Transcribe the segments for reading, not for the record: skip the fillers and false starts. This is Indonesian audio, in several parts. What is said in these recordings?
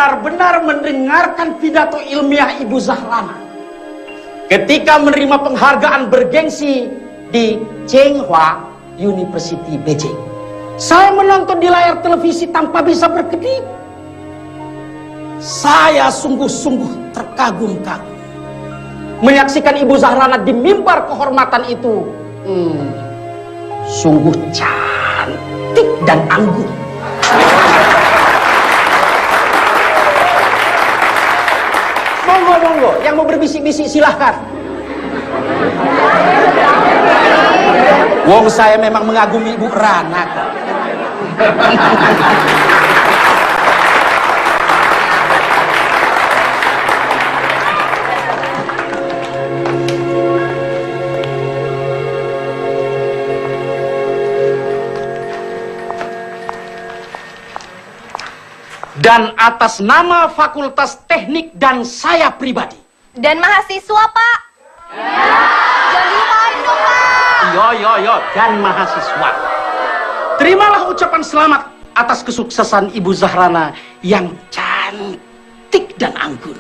benar-benar mendengarkan pidato ilmiah Ibu Zahrana ketika menerima penghargaan bergengsi di Tsinghua University Beijing. Saya menonton di layar televisi tanpa bisa berkedip. Saya sungguh-sungguh terkagum-kagum menyaksikan Ibu Zahrana di mimbar kehormatan itu. Sungguh cantik dan anggun. Monggo, yang mau berbisik-bisik silahkan. Wong saya memang mengagumi Ibu Rana kok. Dan atas nama Fakultas Teknik dan saya pribadi. Dan mahasiswa, Pak. Jangan dilupain dong, Pak. Yo, dan mahasiswa. Terimalah ucapan selamat atas kesuksesan Ibu Zahrana yang cantik dan anggun.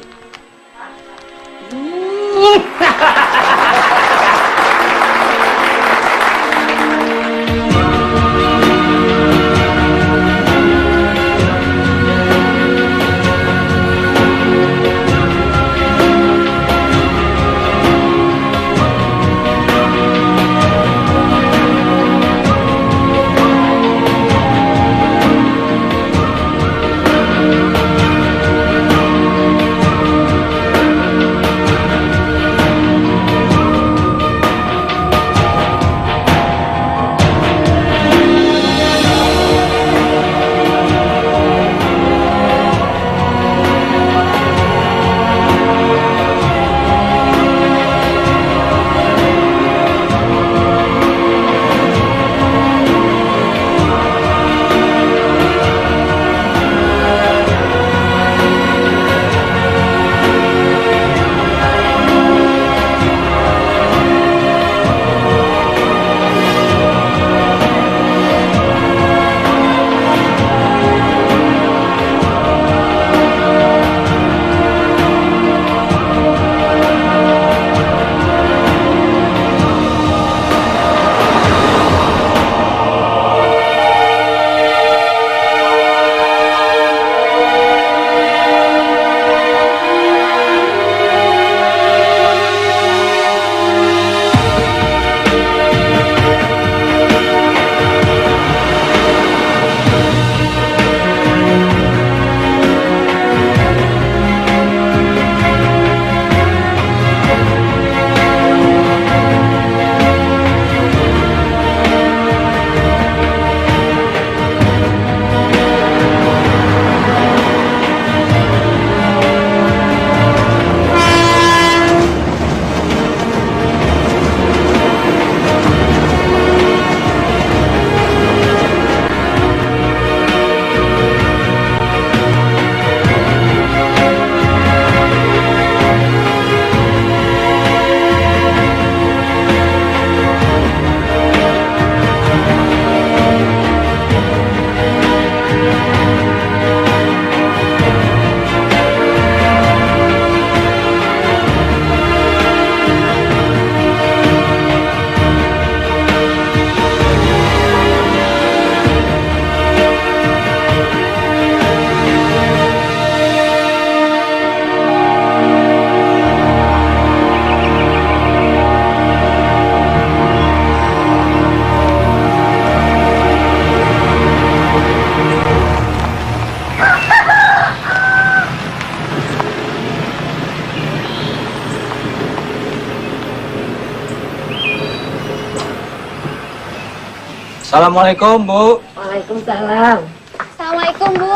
Assalamualaikum, Bu. Waalaikumsalam. Assalamualaikum, Bu.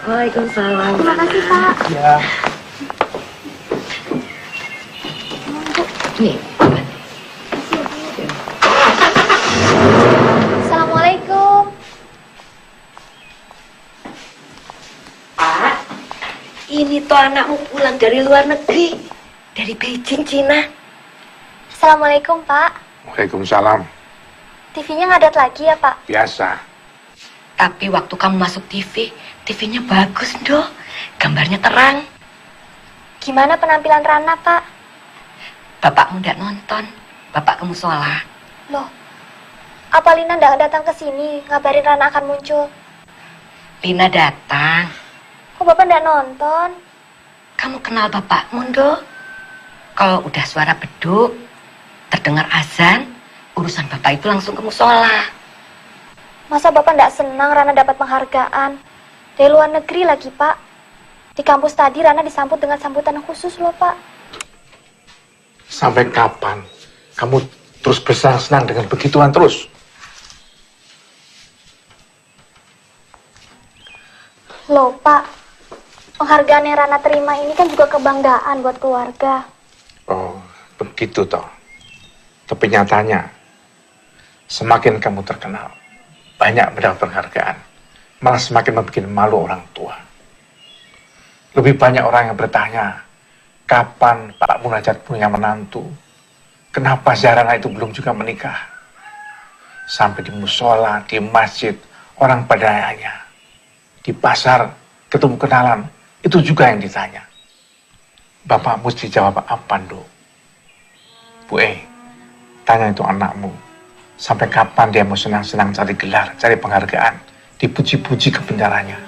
Waalaikumsalam. Terima kasih, Pak. Ya. Nih. Assalamualaikum. Pak, ini tuh anakmu pulang dari luar negeri. Dari Beijing, Cina. Assalamualaikum, Pak. Waalaikumsalam. TV-nya ngadat lagi ya, Pak? Biasa. Tapi waktu kamu masuk TV, TV-nya bagus, Dok. gambarnya terang. Gimana penampilan Rana, Pak? Bapakmu ndak nonton, bapak ke musola. Loh, apa Lina nggak datang ke sini ngabarin Rana akan muncul? Lina datang. Kok Bapak nggak nonton? Kamu kenal bapakmu, Nduk? Kalau udah suara beduk, terdengar azan, urusan bapak itu langsung ke musola. Masa Bapak nggak senang Rana dapat penghargaan? Dari luar negeri lagi, Pak. Di kampus tadi Rana disambut dengan sambutan khusus loh, Pak. Sampai kapan kamu terus bersenang-senang dengan begituan terus? Loh, Pak. Penghargaan yang Rana terima ini kan juga kebanggaan buat keluarga. Oh, begitu toh. Tapi nyatanya, semakin kamu terkenal, banyak mendapat penghargaan, malah semakin membuat malu orang tua. Lebih banyak orang yang bertanya, kapan Pak Munajat punya menantu? Kenapa Zahrana itu belum juga menikah? Sampai di musola, di masjid, orang pada nanya. Di pasar, ketemu kenalan, itu juga yang ditanya. Bapak mesti jawab apa, Nduk? Bu tanya itu anakmu. Sampai kapan dia mau senang-senang cari gelar, cari penghargaan, dipuji-puji kebenarannya?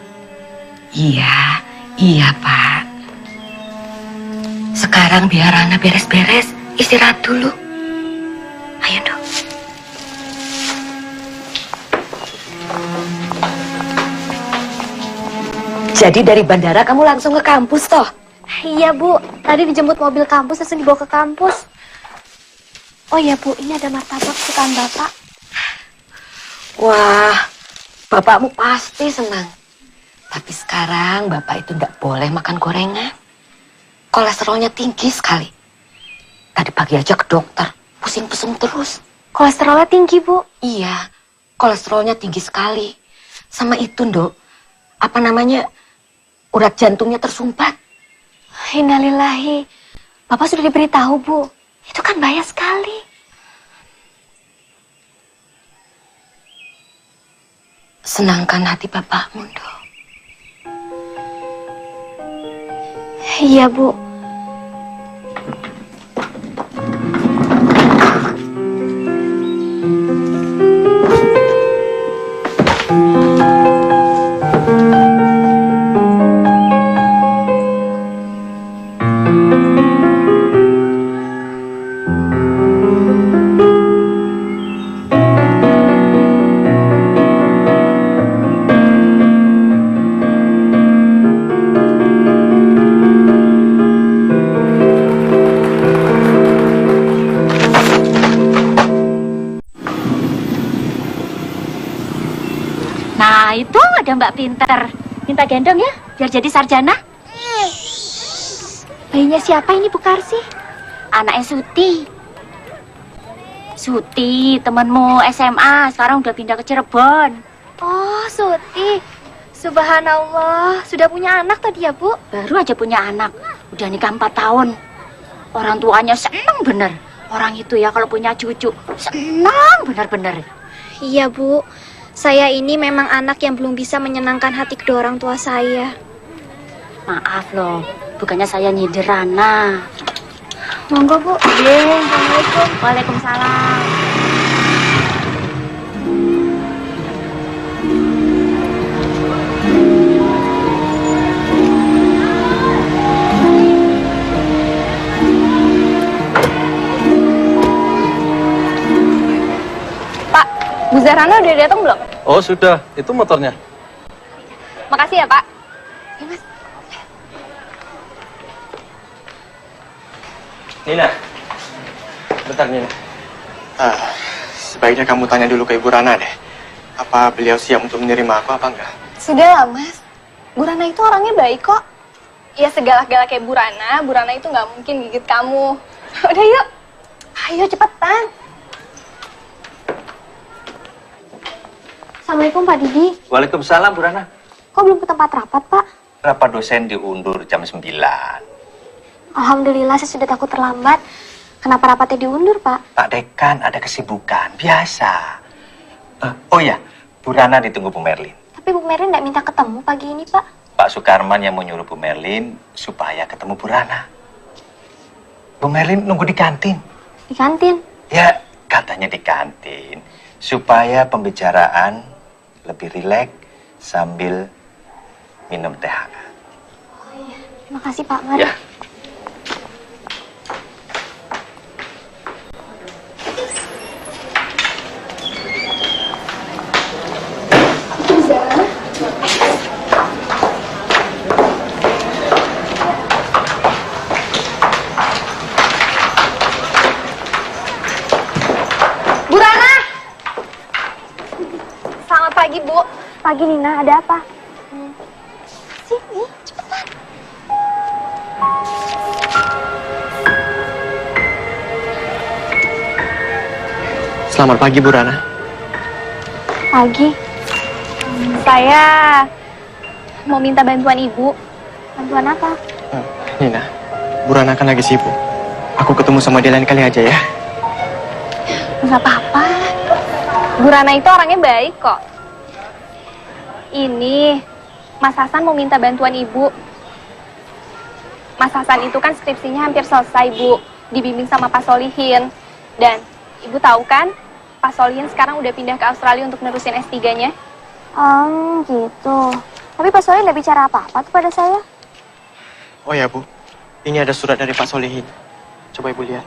Iya Pak. Sekarang biar Rana beres-beres, istirahat dulu. Ayo dong. Jadi dari bandara kamu langsung ke kampus toh? Iya, Bu. Tadi dijemput mobil kampus, langsung dibawa ke kampus. Oh iya, Bu. Ini ada martabak kesukaan Bapak. Wah, bapakmu pasti senang. Tapi sekarang bapak itu tidak boleh makan gorengan. Kolesterolnya tinggi sekali. Tadi pagi aja ke dokter, pusing-pusing terus. Kolesterolnya tinggi, Bu. Iya, kolesterolnya tinggi sekali. Sama itu, Nduk, apa namanya, urat jantungnya tersumbat. Innalillahi. Bapak sudah diberitahu, Bu. Itu kan bahaya sekali. Senangkan hati bapakmu, Nduk. Iya, Bu. Nah, itu ada Mbak Pinter. Minta gendong ya, biar jadi sarjana. Bayinya siapa ini, Bu Karsi? Anaknya Suti. Suti, temanmu SMA, sekarang udah pindah ke Cirebon. Oh, Suti. Subhanallah. Sudah punya anak tadi ya, Bu? Baru aja punya anak, udah nikah 4 tahun. Orang tuanya seneng bener. Orang itu ya kalau punya cucu, senang bener-bener. Iya, Bu. Saya ini memang anak yang belum bisa menyenangkan hati kedua orang tua saya. Maaf loh, bukannya saya nyindir Rana. Monggo, Bu. Assalamualaikum. Waalaikumsalam. Pak, Bu Zahrana udah datang belum? Oh sudah, itu motornya. Makasih ya, Pak. Ya, Mas. Nina, bentar Nina. Sebaiknya kamu tanya dulu ke Ibu Rana deh. Apa beliau siap untuk menerima aku apa enggak? Sudahlah, Mas. Bu Rana itu orangnya baik kok. Ya segalak-galak kayak Bu Rana itu nggak mungkin gigit kamu. Udah yuk. Ayo cepetan. Assalamualaikum Pak Didi. Waalaikumsalam Bu Rana. Kok belum ke tempat rapat, Pak? Rapat dosen diundur jam 9. Alhamdulillah, saya sudah takut terlambat. Kenapa rapatnya diundur, Pak? Pak Dekan ada kesibukan, biasa. Oh ya, Bu Rana ditunggu Bu Merlin. Tapi Bu Merin nggak minta ketemu pagi ini, Pak. Pak Sukarman yang mau nyuruh Bu Merlin supaya ketemu Bu Rana. Bu Merlin nunggu di kantin. Di kantin? Ya, katanya di kantin. Supaya pembicaraan lebih rileks sambil minum teh hangat. Terima kasih Pak, mari. Ya. Bu Rana! Selamat pagi, Bu. Pagi, Nina. Ada apa? Sini, cepetan. Selamat pagi, Bu Rana. Pagi. Saya mau minta bantuan Ibu. Bantuan apa? Nina, Bu Rana kan lagi sibuk. Aku ketemu sama dia lain kali aja ya. Nggak apa-apa. Bu Rana itu orangnya baik kok. Ini, Mas Hasan mau minta bantuan Ibu. Mas Hasan itu kan skripsinya hampir selesai, Bu. Dibimbing sama Pak Solihin. Dan Ibu tahu kan, Pak Solihin sekarang udah pindah ke Australia untuk nerusin S3-nya. Gitu. Tapi Pak Solihin nggak bicara apa-apa tuh pada saya. Oh ya, Bu. Ini ada surat dari Pak Solihin. Coba Ibu lihat.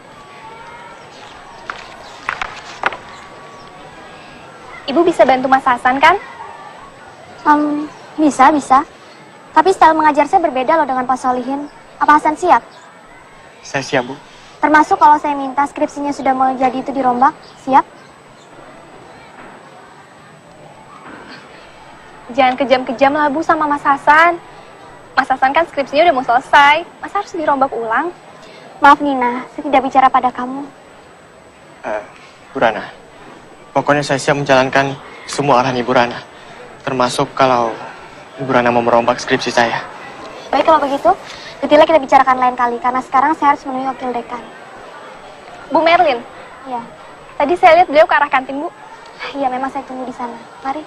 Ibu bisa bantu Mas Hasan kan? Bisa. Tapi style mengajar saya berbeda loh dengan Pak Solihin. Apa Hasan siap? Saya siap, Bu. Termasuk kalau saya minta skripsinya sudah mau jadi itu dirombak, siap? Jangan kejam-kejam lah Bu sama Mas Hasan. Mas Hasan kan skripsinya udah mau selesai. Masa harus dirombak ulang? Maaf Nina, saya tidak bicara pada kamu. Bu Rana, pokoknya saya siap menjalankan semua arahan Ibu Rana. Termasuk kalau Ibu Rana mau merombak skripsi saya. Baik kalau begitu, detailnya kita bicarakan lain kali. Karena sekarang saya harus menemui wakil dekan. Bu Merlin? Iya. Tadi saya lihat beliau ke arah kantin, Bu. Iya, memang saya tunggu di sana. Mari.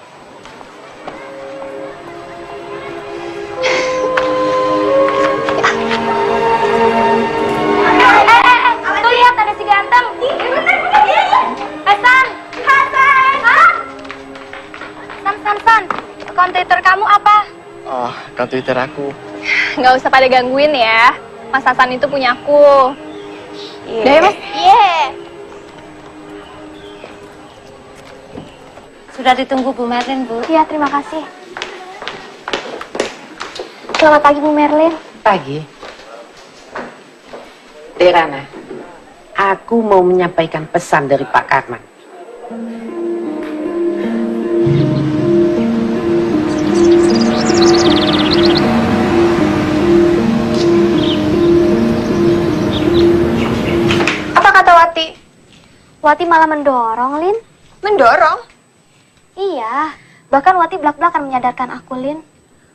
Tuh lihat ada si ganteng. Hasan. San. Akun Twitter kamu apa? Oh, akun Twitter aku. Nggak usah pada gangguin ya. Mas Hasan itu punya aku. Udah ya, Mas? Sudah ditunggu Bu Merlin, Bu. Iya, terima kasih. Selamat pagi, Bu Merlin. Pagi. Derana, aku mau menyampaikan pesan dari Pak Karman. Apa kata Wati? Wati malah mendorong, Lin. Mendorong? Iya, bahkan Wati belak-belakan menyadarkan aku, Lin.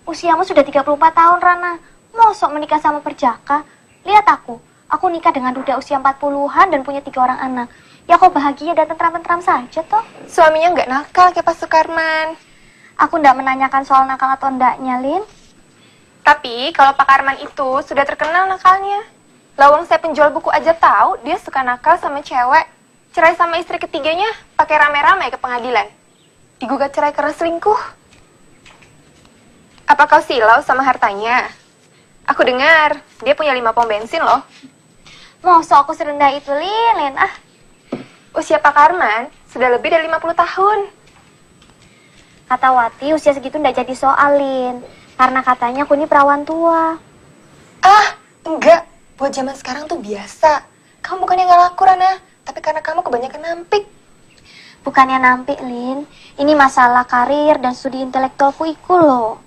Usiamu sudah 34 tahun, Rana. Mosok menikah sama perjaka? Lihat aku nikah dengan duda usia 40-an dan punya 3 orang anak. Ya kok bahagia dan tentram-tentram saja toh. Suaminya nggak nakal kayak Pak Sukarman. Aku nggak menanyakan soal nakal atau enggaknya, Lin. Tapi kalau Pak Karman itu sudah terkenal nakalnya. Lawang saya penjual buku aja tahu dia suka nakal sama cewek. Cerai sama istri ketiganya pakai rame-rame ke pengadilan. Digugat cerai karena selingkuh. Apa kau silau sama hartanya? Aku dengar dia punya 5 pom bensin loh. Masa aku serendah itu, Lin? Usia Pak Karman sudah lebih dari 50 tahun. Kata Wati, usia segitu nggak jadi soal, Lin. Karena katanya aku ini perawan tua. Enggak. Buat zaman sekarang tuh biasa. Kamu bukannya nggak laku, Rana. Tapi karena kamu kebanyakan nampik. Bukannya nampik, Lin. Ini masalah karir dan studi intelektualku iku loh.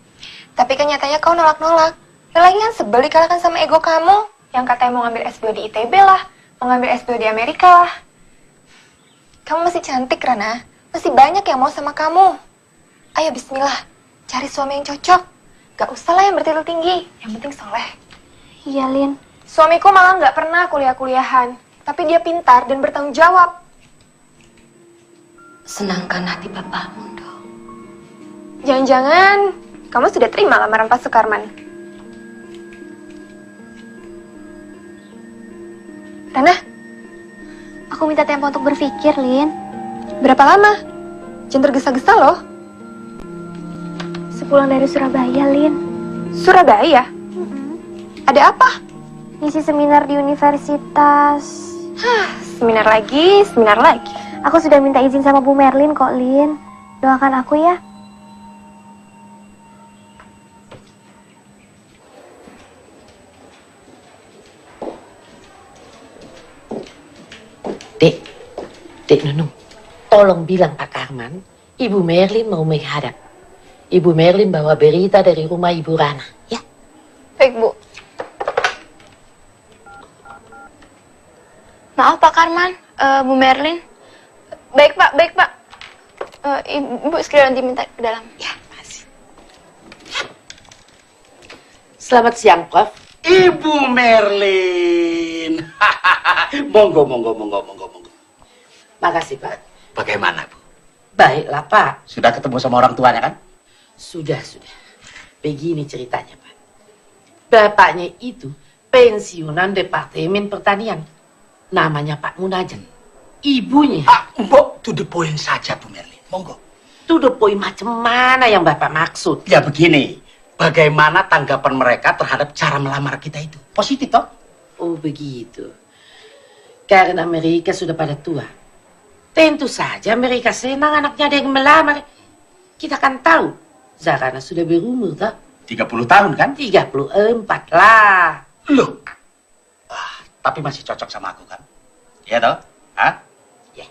Tapi kan nyatanya kau nolak-nolak. Lagi kan sebel dikalahkan sama ego kamu. Yang katanya mau ngambil S2 di ITB lah. Mau ngambil S2 di Amerika lah. Kamu masih cantik, Rana. Masih banyak yang mau sama kamu. Ayo bismillah. Cari suami yang cocok. Gak usah lah yang bertitel tinggi. Yang penting soleh. Iya, Lin. Suamiku malah gak pernah kuliah-kuliahan. Tapi dia pintar dan bertanggung jawab. Senangkan hati bapakmu dong. Jangan-jangan kamu sudah terima lamaran Pak Sukarman. Rana, aku minta tempo untuk berpikir, Lin. Berapa lama? Jangan tergesa-gesa loh. Sepulang dari Surabaya, Lin. Surabaya? Ada apa? Ngisi seminar di universitas. Seminar lagi, seminar lagi. Aku sudah minta izin sama Bu Merlin kok, Lin. Doakan aku ya. Dek Nunung, tolong bilang Pak Karman, Ibu Merlin mau menghadap. Ibu Merlin bawa berita dari rumah Ibu Rana, ya? Baik, Bu. Maaf, Pak Karman, Bu Merlin. Baik, Pak, baik, Pak. Ibu sekalian diminta ke dalam. Ya, makasih. Selamat siang, Prof. Ibu Merlin. Monggo. Makasih, Pak. Bagaimana, Bu? Baiklah, Pak. Sudah ketemu sama orang tuanya kan? Sudah. Begini ceritanya, Pak. Bapaknya itu pensiunan Departemen Pertanian. Namanya Pak Munajen. Ibunya... Mbok, to the point saja, Bu Merlin. Monggo. To the point macam mana yang Bapak maksud? Ya begini, bagaimana tanggapan mereka terhadap cara melamar kita itu? Positif, toh? Oh, begitu. Karena mereka sudah pada tua. Tentu saja mereka senang anaknya ada yang melamar. Kita kan tahu, Zarana sudah berumur, toh? 30 tahun, kan? 34 lah. Loh. Tapi masih cocok sama aku, kan? Iya, toh? Hah? Ya.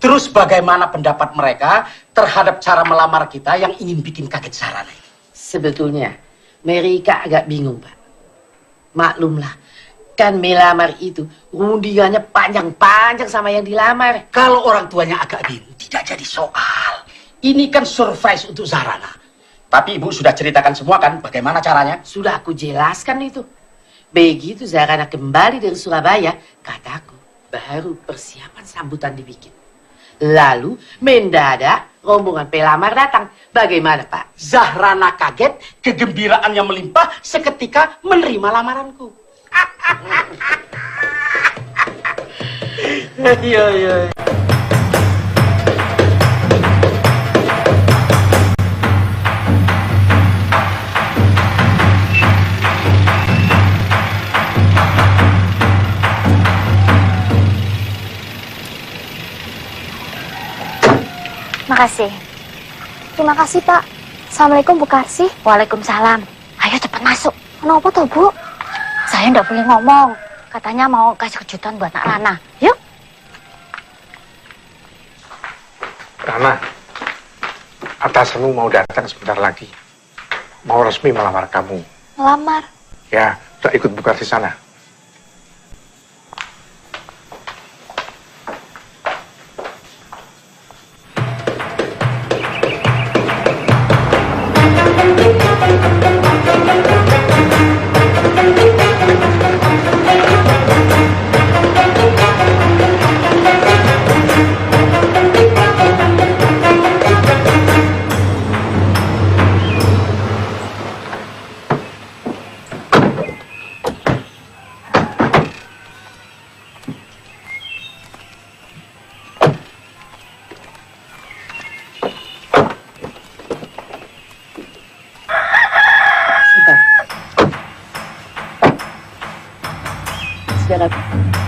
Terus bagaimana pendapat mereka terhadap cara melamar kita yang ingin bikin kaget Zarana ini? Sebetulnya, mereka agak bingung, Pak. Maklumlah, kan melamar itu rundingannya panjang-panjang sama yang dilamar. Kalau orang tuanya agak bingung, tidak jadi soal. Ini kan surprise untuk Zarana. Tapi Ibu sudah ceritakan semua kan bagaimana caranya? Sudah aku jelaskan itu. Begitu Zarana kembali dari Surabaya, kataku, baru persiapan sambutan dibikin. Lalu mendadak rombongan pelamar datang. Bagaimana, Pak? Zahrana kaget, kegembiraannya melimpah seketika menerima lamaranku. Iya. Makasih. Terima kasih, Pak. Assalamualaikum, Bu Karsi. Waalaikumsalam. Ayo cepat masuk. Kenapa toh, Bu? Saya nggak boleh ngomong. Katanya mau kasih kejutan buat Nak Rana. Yuk. Rana, atasanmu mau datang sebentar lagi. Mau resmi melamar kamu. Melamar. Ya, udah ikut buka di sana.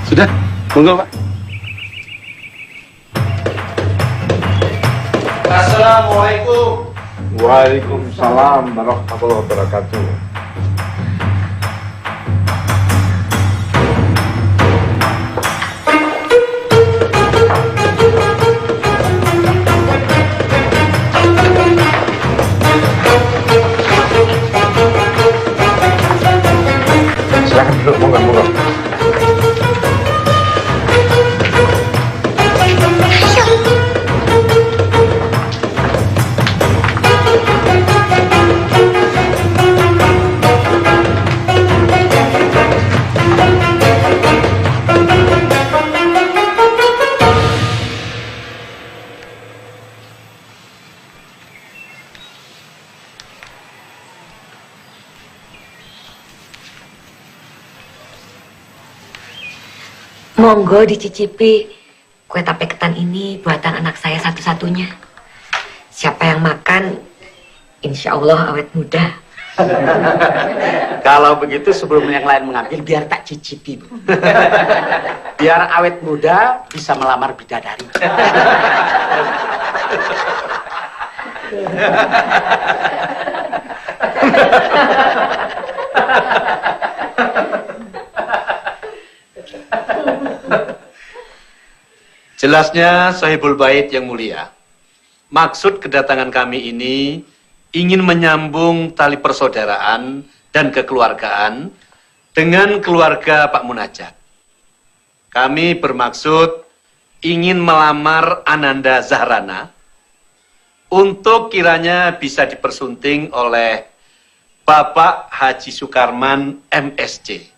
Sudah, monggo Pak. Assalamualaikum. Waalaikumsalam warahmatullahi wabarakatuh. Silakan duduk, monggo. Monggo dicicipi kue tape ketan ini buatan anak saya satu-satunya. Siapa yang makan, insya Allah awet muda. Kalau begitu sebelum yang lain mengambil, biar tak cicipi, Bu. Biar awet muda bisa melamar bidadari. Jelasnya Sahibul Bait yang mulia, maksud kedatangan kami ini ingin menyambung tali persaudaraan dan kekeluargaan dengan keluarga Pak Munajat. Kami bermaksud ingin melamar Ananda Zahrana untuk kiranya bisa dipersunting oleh Bapak Haji Sukarman MSc.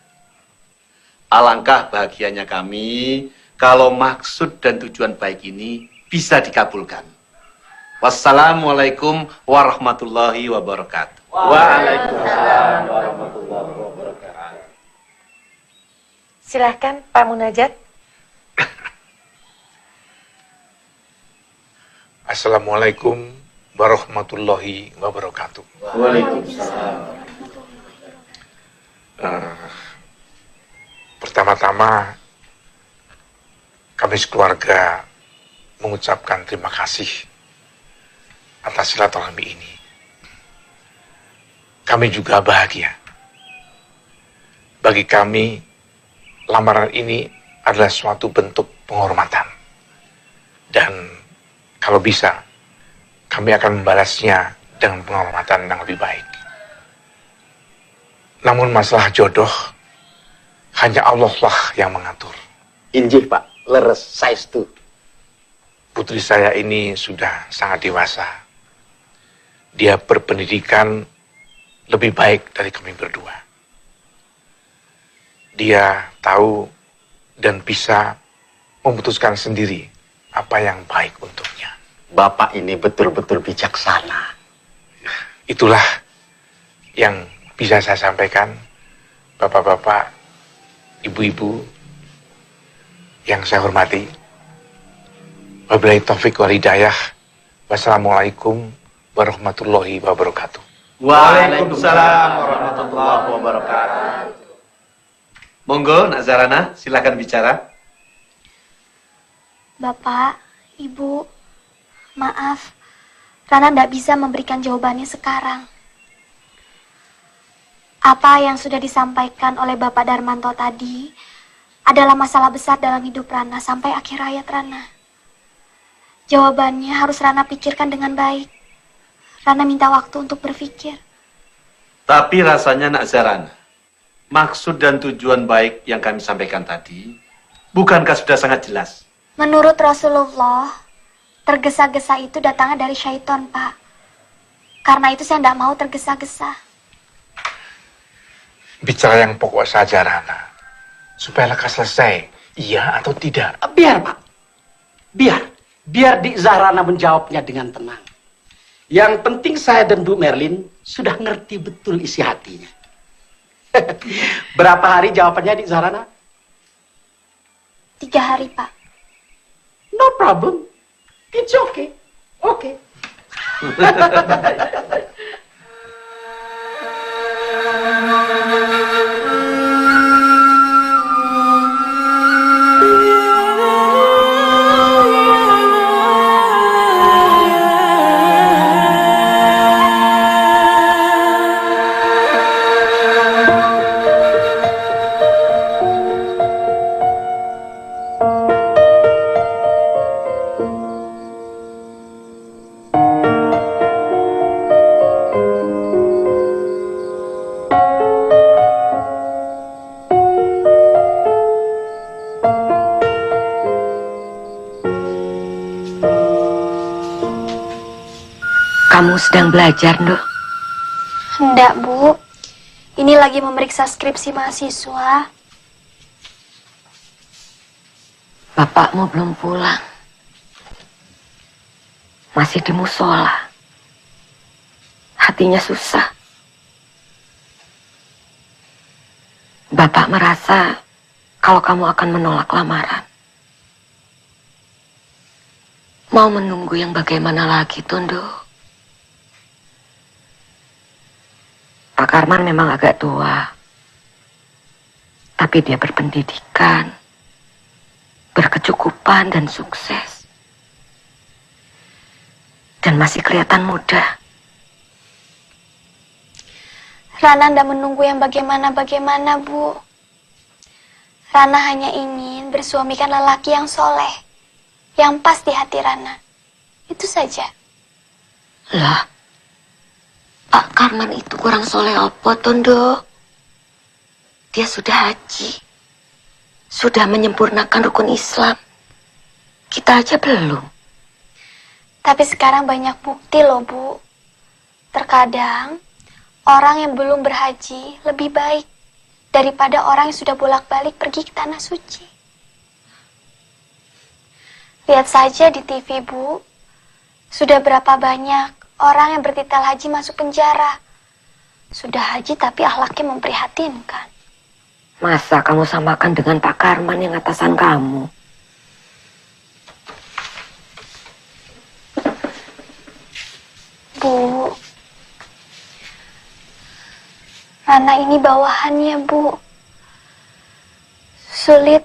Alangkah bahagianya kami kalau maksud dan tujuan baik ini bisa dikabulkan. Wassalamualaikum warahmatullahi wabarakatuh. Waalaikumsalam warahmatullahi wabarakatuh. Silahkan Pak Munajat. Assalamualaikum warahmatullahi wabarakatuh. Waalaikumsalam. Pertama-tama kami sekeluarga mengucapkan terima kasih atas silaturahmi ini. Kami juga bahagia. Bagi kami, lamaran ini adalah suatu bentuk penghormatan. Dan kalau bisa, kami akan membalasnya dengan penghormatan yang lebih baik. Namun masalah jodoh, hanya Allah lah yang mengatur. Injih, Pak. Leres, saestu. Putri saya ini sudah sangat dewasa. Dia berpendidikan lebih baik dari kami berdua. Dia tahu dan bisa memutuskan sendiri apa yang baik untuknya. Bapak ini betul-betul bijaksana. Itulah yang bisa saya sampaikan, bapak-bapak, ibu-ibu yang saya hormati. Wabillahi taufiq wal hidayah. Wassalamualaikum warahmatullahi wabarakatuh. Waalaikumsalam warahmatullahi wabarakatuh. Monggo, Nak Zahrana, silakan bicara. Bapak, Ibu, maaf. Rana tidak bisa memberikan jawabannya sekarang. Apa yang sudah disampaikan oleh Bapak Darmanto tadi adalah masalah besar dalam hidup Rana sampai akhir hayat Rana. Jawabannya harus Rana pikirkan dengan baik. Rana minta waktu untuk berpikir. Tapi rasanya Nak Zahrana, maksud dan tujuan baik yang kami sampaikan tadi, bukankah sudah sangat jelas? Menurut Rasulullah, tergesa-gesa itu datangnya dari syaitan, Pak. Karena itu saya tidak mau tergesa-gesa. Bicara yang pokok saja, Rana. Supaya lekas selesai, iya atau tidak? Biar, Pak. Biar Dik Zahrana menjawabnya dengan tenang. Yang penting saya dan Bu Merlin sudah ngerti betul isi hatinya. Berapa hari jawabannya, Dik Zahrana? 3 hari, Pak. No problem. It's okay. Okay. Kamu sedang belajar, Nduh? Hendak, Bu. Ini lagi memeriksa skripsi mahasiswa. Bapakmu belum pulang. Masih di musola. Hatinya susah. Bapak merasa kalau kamu akan menolak lamaran. Mau menunggu yang bagaimana lagi, Tondo? Pak Karman memang agak tua, tapi dia berpendidikan, berkecukupan dan sukses. Dan masih kelihatan muda. Rana ndak menunggu yang bagaimana-bagaimana, Bu. Rana hanya ingin bersuamikan lelaki yang soleh, yang pas di hati Rana. Itu saja. Lah, Pak Karman itu kurang soleh apa, Tondo? Dia sudah haji, sudah menyempurnakan rukun Islam. Kita aja belum. Tapi sekarang banyak bukti loh, Bu. Terkadang, orang yang belum berhaji lebih baik daripada orang yang sudah bolak-balik pergi ke tanah suci. Lihat saja di TV, Bu. Sudah berapa banyak orang yang bertitel haji masuk penjara. Sudah haji tapi akhlaknya memprihatinkan. Masa kamu samakan dengan Pak Karman yang atasan kamu? Bu, Rana ini bawahannya, Bu. Sulit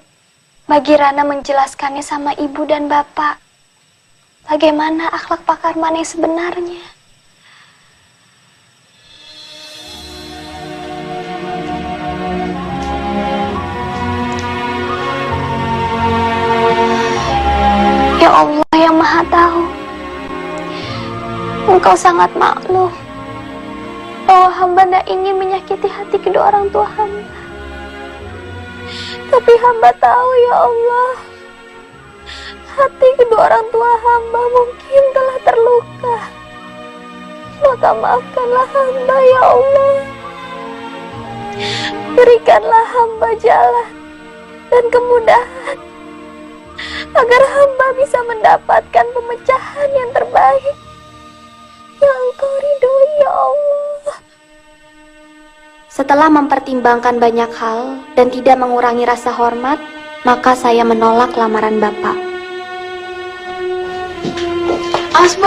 bagi Rana menjelaskannya sama ibu dan bapak. Bagaimana akhlak Pak Karman yang sebenarnya? Ya Allah yang Maha Tahu, Engkau sangat maklum bahwa hamba tidak ingin menyakiti hati kedua orang tua hamba. Tapi hamba tahu, ya Allah, hati kedua orang tua hamba mungkin telah terluka. Maka maafkanlah hamba, ya Allah. Berikanlah hamba jalan dan kemudahan agar hamba bisa mendapatkan pemecahan yang terbaik yang Engkau ridhoi, ya Allah. Setelah mempertimbangkan banyak hal dan tidak mengurangi rasa hormat, maka saya menolak lamaran Bapak. Awas, Bu.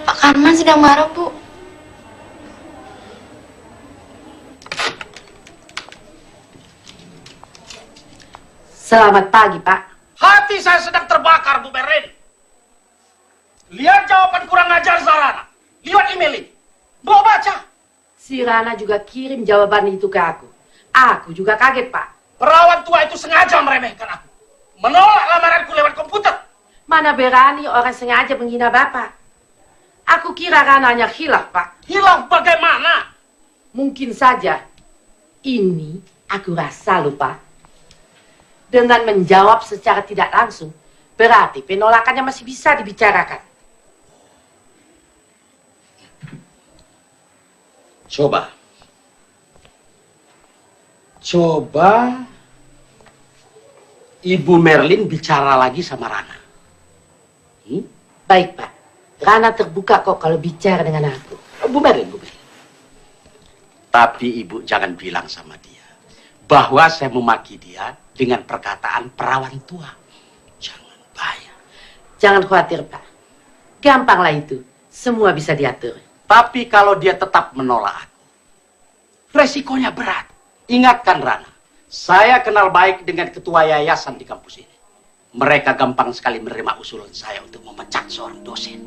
Pak Karman sedang marah, Bu. Selamat pagi, Pak. Hati saya sedang terbakar, Bu Merlin. Lihat jawaban kurang ajar Zarana. Lihat email ini. Bawa baca. Si Rana juga kirim jawaban itu ke aku. Aku juga kaget, Pak. Perawan tua itu sengaja meremehkan aku. Menolak lamaranku lewat komputer. Mana berani orang sengaja menghina Bapak. Aku kira Rananya hilaf, Pak. Hilaf bagaimana? Mungkin saja. Ini aku rasa lupa. Dengan menjawab secara tidak langsung, berarti penolakannya masih bisa dibicarakan. Coba Ibu Merlin bicara lagi sama Rana. Baik, Pak. Rana terbuka kok kalau bicara dengan aku. Bu Merlin. Tapi Ibu jangan bilang sama dia bahwa saya memaki dia dengan perkataan perawan tua. Jangan, bahaya. Jangan khawatir, Pak. Gampanglah itu. Semua bisa diatur. Tapi kalau dia tetap menolak aku, resikonya berat. Ingatkan Rana, saya kenal baik dengan ketua yayasan di kampus ini. Mereka gampang sekali menerima usulan saya untuk memecat seorang dosen.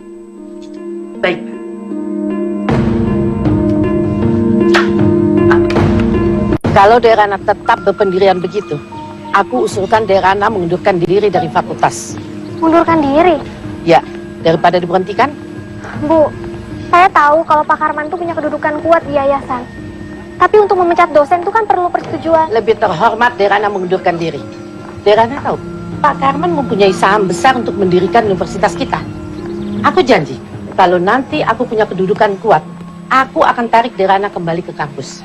Baik, Pak. Kalau Derana tetap berpendirian begitu, aku usulkan Derana mengundurkan diri dari fakultas. Mundurkan diri? Ya, daripada diberhentikan. Bu, saya tahu kalau Pak Karman itu punya kedudukan kuat di yayasan. Tapi untuk memecat dosen itu kan perlu persetujuan. Lebih terhormat Derana mengundurkan diri. Derana tahu, Pak Karman mempunyai saham besar untuk mendirikan universitas kita. Aku janji, kalau nanti aku punya kedudukan kuat, aku akan tarik Derana kembali ke kampus.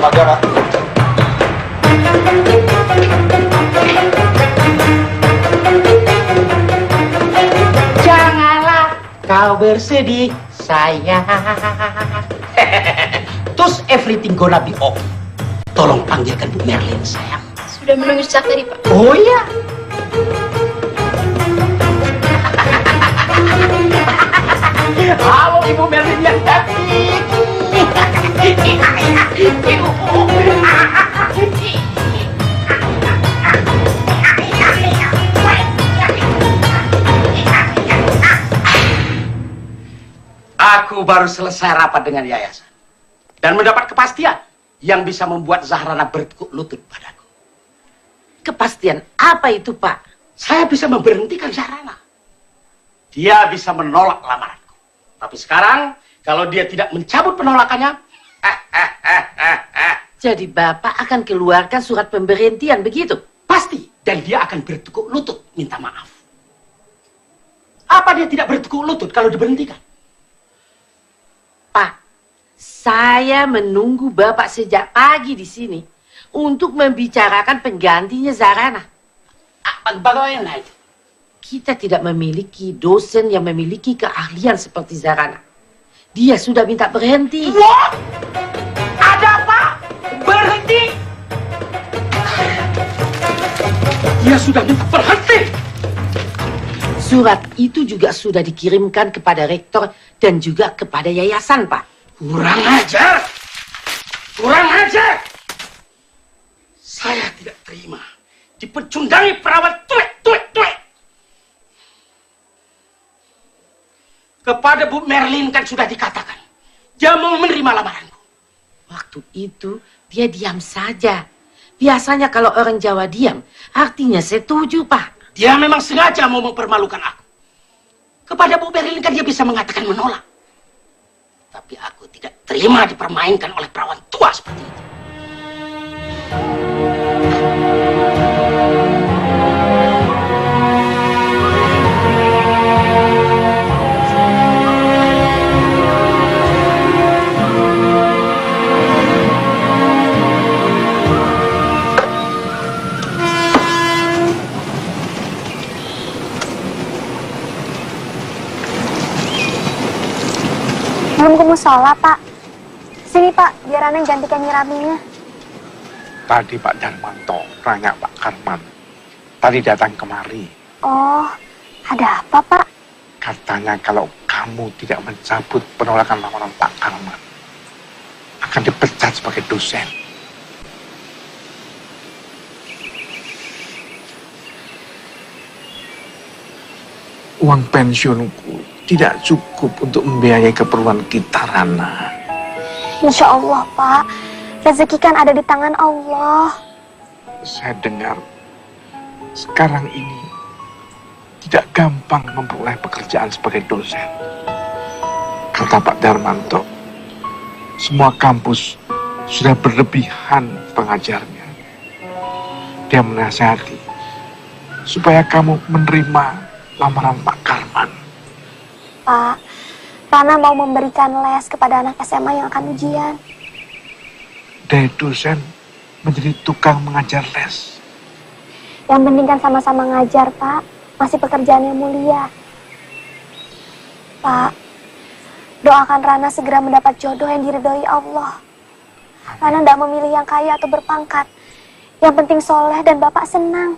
aja, Pak. Janganlah kau bersedih, sayang. Terus everything gonna be okay. Tolong panggilkan Bu Merlin, sayang. Sudah menunggu sejak tadi, Pak. Oh iya. Halo Ibu Merlin yang cantik. Aku baru selesai rapat dengan yayasan dan mendapat kepastian yang bisa membuat Zahrana bertekuk lutut padaku. Kepastian apa itu, Pak? Saya bisa memberhentikan Zahrana. Dia bisa menolak lamaranku. Tapi sekarang, kalau dia tidak mencabut penolakannya, Jadi Bapak akan keluarkan surat pemberhentian, begitu? pasti. Dan dia akan bertekuk lutut minta maaf. Apa dia tidak bertekuk lutut kalau diberhentikan? Pak, saya menunggu Bapak sejak pagi di sini untuk membicarakan penggantinya Zahrana. Bagaimana itu? Kita tidak memiliki dosen yang memiliki keahlian seperti Zahrana. Dia sudah minta berhenti. What? Ada apa? Berhenti? Dia sudah minta berhenti. Surat itu juga sudah dikirimkan kepada rektor dan juga kepada yayasan, Pak. Kurang ajar. Kurang ajar. Saya tidak terima dipecundangi perawat tuek. Kepada Bu Merlin kan sudah dikatakan dia mau menerima lamaranku. Waktu itu dia diam saja. Biasanya kalau orang Jawa diam, artinya setuju, Pak. Dia memang sengaja mau mempermalukan aku. Kepada Bu Merlin kan dia bisa mengatakan menolak. Tapi aku tidak terima dipermainkan oleh perawan tua seperti itu. Belum ke musola, Pak. Sini, Pak, biar Anang gantikan nyirabinya. Tadi Pak Darmanto nanya Pak Karman. Tadi datang kemari. Oh, ada apa, Pak? Katanya kalau kamu tidak mencabut penolakan lamaran Pak Karman, akan dipecat sebagai dosen. Uang pensiunku tidak cukup untuk membiayai keperluan kita, Rana. Insya Allah, Pak. Rezeki kan ada di tangan Allah. Saya dengar sekarang ini tidak gampang memperoleh pekerjaan sebagai dosen. Kata Pak Darmanto, semua kampus sudah berlebihan pengajarnya. Dia menasihati supaya kamu menerima lamaran Pak Karman. Pak, Rana mau memberikan les kepada anak SMA yang akan ujian. Dari dosen menjadi tukang mengajar les. Yang penting kan sama-sama ngajar, Pak. Masih pekerjaan yang mulia. Pak, doakan Rana segera mendapat jodoh yang diridhoi Allah. Rana tidak memilih yang kaya atau berpangkat. Yang penting soleh dan Bapak senang.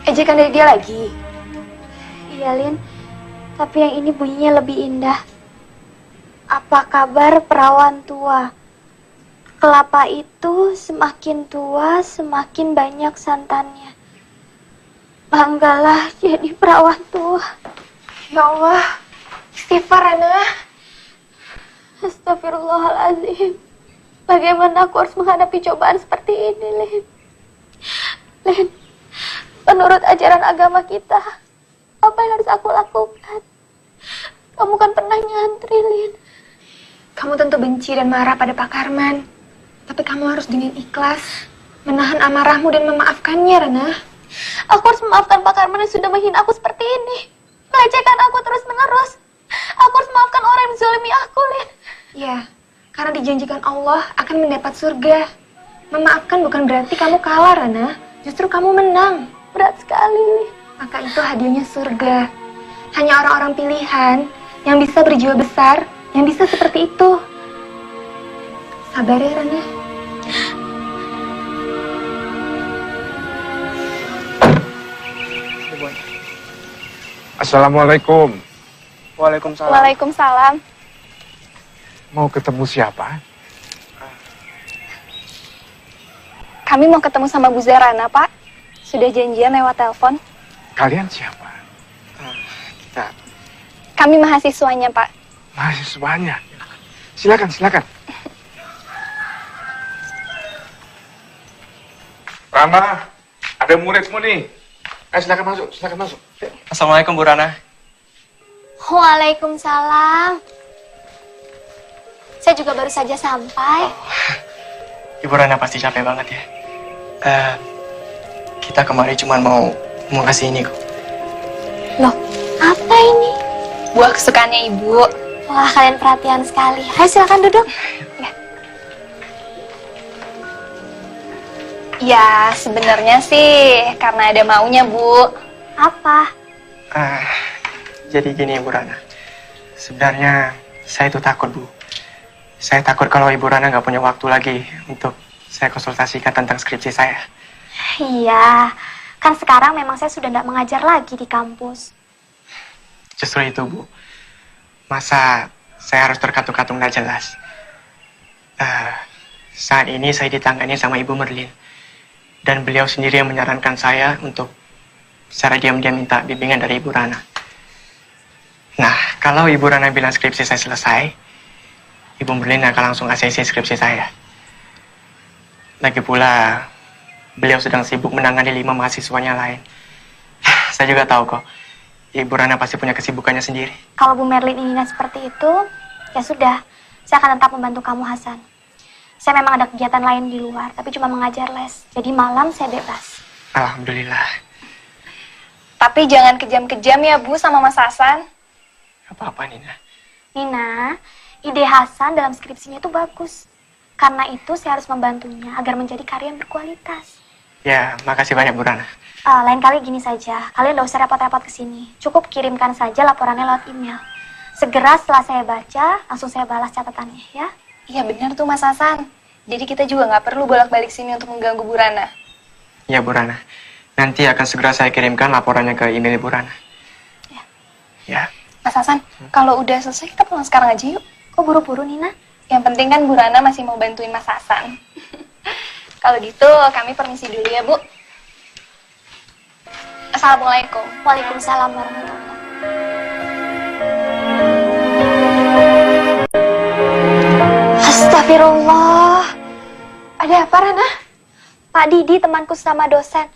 Ejekan dari dia lagi. Iya, Lin. Tapi yang ini bunyinya lebih indah. Apa kabar perawan tua? Kelapa itu semakin tua, semakin banyak santannya. Banggalah jadi perawan tua. Ya Allah, istighfar, Rana. Astagfirullahaladzim. Bagaimana aku harus menghadapi cobaan seperti ini, Lin? Lin, menurut ajaran agama kita, apa yang harus aku lakukan? Kamu kan pernah nyantri, Lin. Kamu tentu benci dan marah pada Pak Karman. Tapi kamu harus dengan ikhlas menahan amarahmu dan memaafkannya, Rana. Aku harus memaafkan Pak Karman yang sudah menghina aku seperti ini. Melecehkan aku terus-menerus. Aku harus memaafkan orang yang menzalimi aku, Lin. Ya, karena dijanjikan Allah akan mendapat surga. Memaafkan bukan berarti kamu kalah, Rana. Justru kamu menang. Berat sekali. Maka itu hadiahnya surga. Hanya orang-orang pilihan yang bisa berjiwa besar, yang bisa seperti itu. Sabar ya, Rana. Assalamualaikum. Waalaikumsalam. Waalaikumsalam. Mau ketemu siapa? Kami mau ketemu sama Bu Zarana, Pak. Sudah janjian lewat telepon. Kalian siapa? Kita. Kami mahasiswanya, Pak. Mahasiswanya. Silakan, silakan. Rana, ada muridmu nih. Silakan masuk, silakan masuk. Assalamualaikum Bu Rana. Waalaikumsalam. Saya juga baru saja sampai. Ibu Rana pasti capek banget ya. Kita kemari cuma mau kasih ini kok. Loh, apa ini? Buah kesukaannya Ibu. Wah, kalian perhatian sekali. Ayo silakan duduk. Ya, sebenarnya sih karena ada maunya, Bu. Apa? Jadi gini Bu Rana. Sebenarnya saya itu takut Bu. Saya takut kalau Ibu Rana nggak punya waktu lagi untuk saya konsultasikan tentang skripsi saya. Iya, kan sekarang memang saya sudah tidak mengajar lagi di kampus. Justru itu Bu. Masa saya harus terkatung-katung nggak jelas. Saat ini saya ditangani sama Ibu Merlin. Dan beliau sendiri yang menyarankan saya untuk secara diam-diam minta bimbingan dari Ibu Rana. Nah, kalau Ibu Rana bilang skripsi saya selesai, Ibu Merlin akan langsung ACC skripsi saya. Lagi pula, beliau sedang sibuk menangani 5 mahasiswanya lain. Saya juga tahu kok, Ibu Rana pasti punya kesibukannya sendiri. Kalau Bu Merlin inginnya seperti itu, ya sudah, saya akan tetap membantu kamu, Hasan. Saya memang ada kegiatan lain di luar, tapi cuma mengajar les. Jadi malam saya bebas. Alhamdulillah. Tapi jangan kejam-kejam ya, Bu, sama Mas Hasan. Apa-apa, Nina. Nina, ide Hasan dalam skripsinya itu bagus. Karena itu saya harus membantunya agar menjadi karya yang berkualitas. Ya, makasih banyak Bu Rana. Lain kali gini saja, kalian nggak usah repot-repot ke sini. Cukup kirimkan saja laporannya lewat email. Segera setelah saya baca, langsung saya balas catatannya, ya. Iya benar tuh Mas Hasan. Jadi kita juga nggak perlu bolak-balik sini untuk mengganggu Bu Rana. Ya Bu Rana, nanti akan segera saya kirimkan laporannya ke email Bu Rana. Ya. Mas Hasan, kalau udah selesai kita pulang sekarang aja yuk. Kok buru-buru, Nina? Yang penting kan Bu Rana masih mau bantuin Mas Hasan. Kalau gitu kami permisi dulu ya Bu. Assalamualaikum. Waalaikumsalam warahmatullahi wabarakatuh. Astagfirullah. Ada apa, Rana? Pak Didi, temanku sama dosen.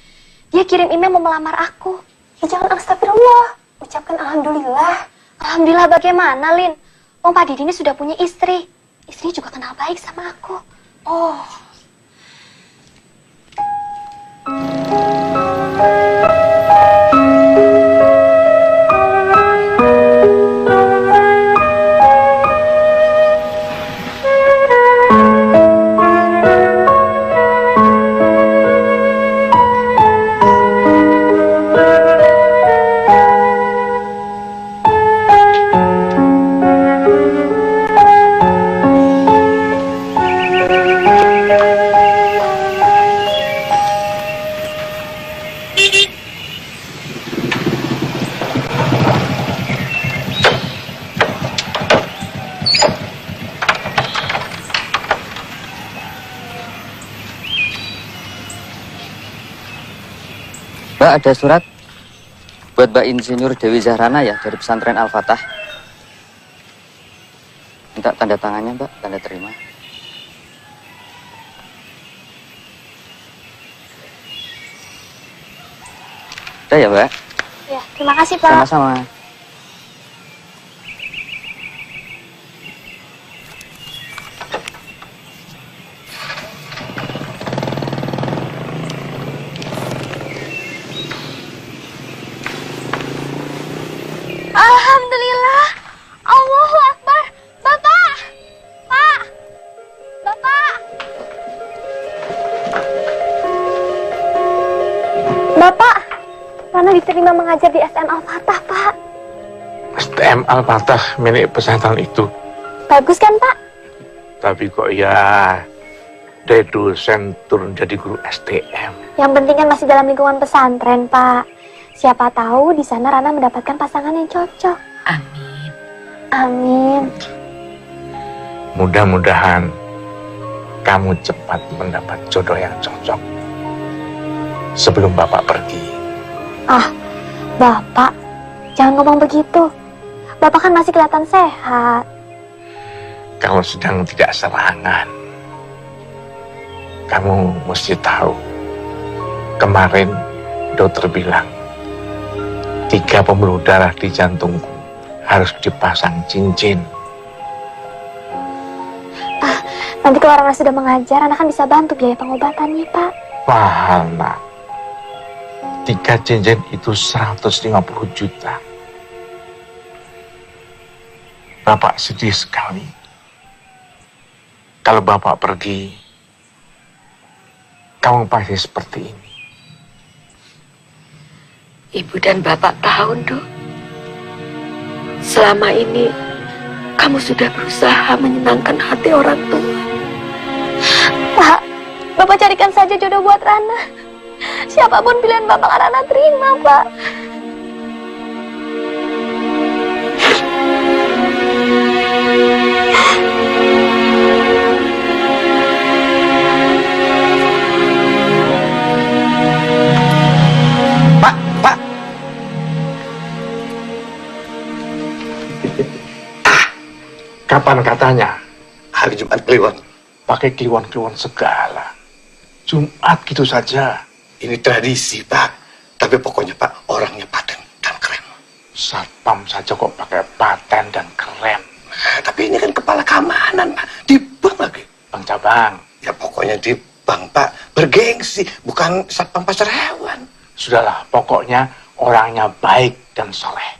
Dia kirim email mau melamar aku. Ya jangan astagfirullah. Ucapkan alhamdulillah. Alhamdulillah bagaimana, Lin? Oh, Pak Didi ini sudah punya istri. Istrinya juga kenal baik sama aku. Oh. Mbak, ada surat buat Mbak Insinyur Dewi Zahrana ya dari pesantren Al-Fatah. Minta tanda tangannya, Mbak, tanda terima. Udah ya, Mbak? Ya, terima kasih, Pak. Sama-sama. Bapak, Rana diterima mengajar di STM Al-Fatah, Pak. STM Al-Fatah milik pesantren itu. Bagus kan, Pak? Tapi kok ya dari dosen turun jadi guru STM. Yang penting kan masih dalam lingkungan pesantren, Pak. Siapa tahu di sana Rana mendapatkan pasangan yang cocok. Amin. Amin. Mudah-mudahan kamu cepat mendapat jodoh yang cocok sebelum Bapak pergi. Ah, Bapak, jangan ngomong begitu. Bapak kan masih kelihatan sehat. Kalau sedang tidak serangan, kamu mesti tahu. Kemarin dokter bilang 3 pembuluh darah di jantungku harus dipasang cincin. Nanti kalau Rana sudah mengajar, Rana kan bisa bantu biaya pengobatannya, Pak. Mahal, nak. 3 cincin itu 150 juta. Bapak sedih sekali. Kalau Bapak pergi, kamu pasti seperti ini. Ibu dan Bapak tahu, Dok. Selama ini kamu sudah berusaha menyenangkan hati orang tua. Pak, Bapak carikan saja jodoh buat Rana. Siapapun pilihan Bapak, Rana terima, Pak. Pak. Kapan katanya? Hari Jumat Kliwon. Pakai kliwon-kliwon segala. Jumat gitu saja. Ini tradisi, Pak. Tapi pokoknya, Pak, orangnya paten dan keren. Satpam saja kok pakai paten dan keren. Nah, tapi ini kan kepala keamanan, Pak. Di bank lagi. Bang Cabang. Ya pokoknya di bank, Pak. Bergengsi, bukan satpam pasar hewan. Sudahlah, pokoknya orangnya baik dan soleh.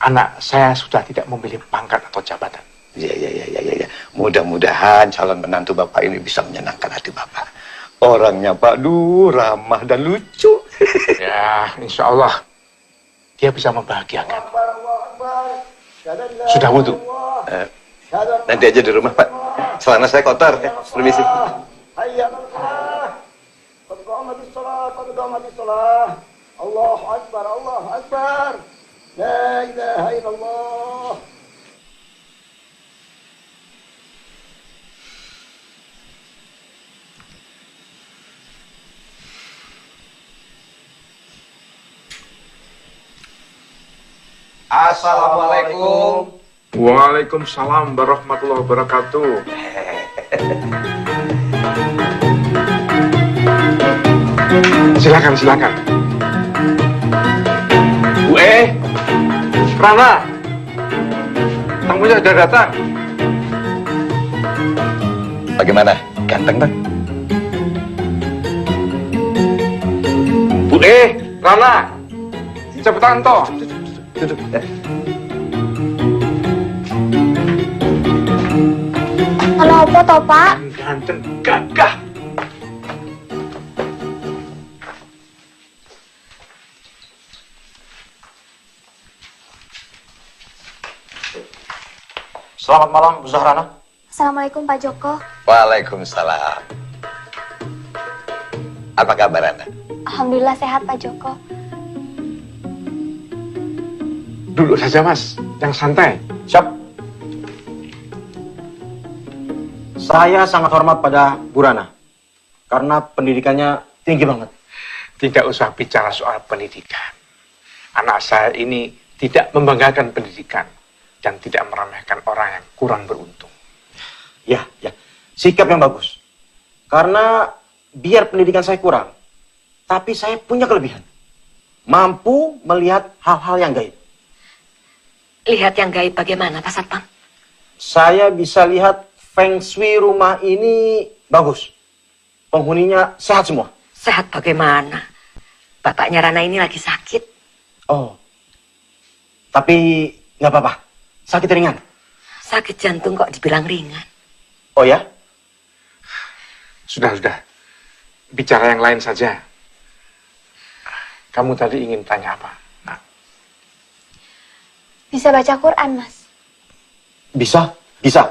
Anak saya sudah tidak memilih pangkat atau jabatan. Ya. Mudah-mudahan calon menantu Bapak ini bisa menyenangkan hati Bapak. Orangnya Pak ramah dan lucu. Ya, insya Allah dia bisa membahagiakan. Sudah wudhu? Nanti aja di rumah, Pak. Celana saya kotor. Permisi. Allahu Akbar, Allahu Akbar. La ilaha illallah. Assalamualaikum. Waalaikumsalam warahmatullahi wabarakatuh. Silakan. Bu Rana, tamunya sudah datang. Bagaimana? Ganteng, Bang? Bu Rana, cepetan toh. Duduk. Halo, apa toh, Pak? Ganteng, gagah. Selamat malam, Bu Zahrana. Assalamualaikum, Pak Joko. Waalaikumsalam. Apa kabar Anda? Alhamdulillah sehat, Pak Joko. Duduk saja, Mas. Yang santai. Siap. Saya sangat hormat pada Bu Rana. Karena pendidikannya tinggi banget. Tidak usah bicara soal pendidikan. Anak saya ini tidak membanggakan pendidikan. Dan tidak meremehkan orang yang kurang beruntung. Ya. Sikap yang bagus. Karena biar pendidikan saya kurang, tapi saya punya kelebihan. Mampu melihat hal-hal yang gaib. Lihat yang gaib bagaimana, Pak Satpam? Saya bisa lihat feng shui rumah ini bagus. Penghuninya sehat semua. Sehat bagaimana? Bapaknya Rana ini lagi sakit. Oh. Tapi nggak apa-apa. Sakit ringan. Sakit jantung kok dibilang ringan. Oh ya? Sudah. Bicara yang lain saja. Kamu tadi ingin tanya apa? Nah, Bisa baca Quran, Mas? Bisa, bisa.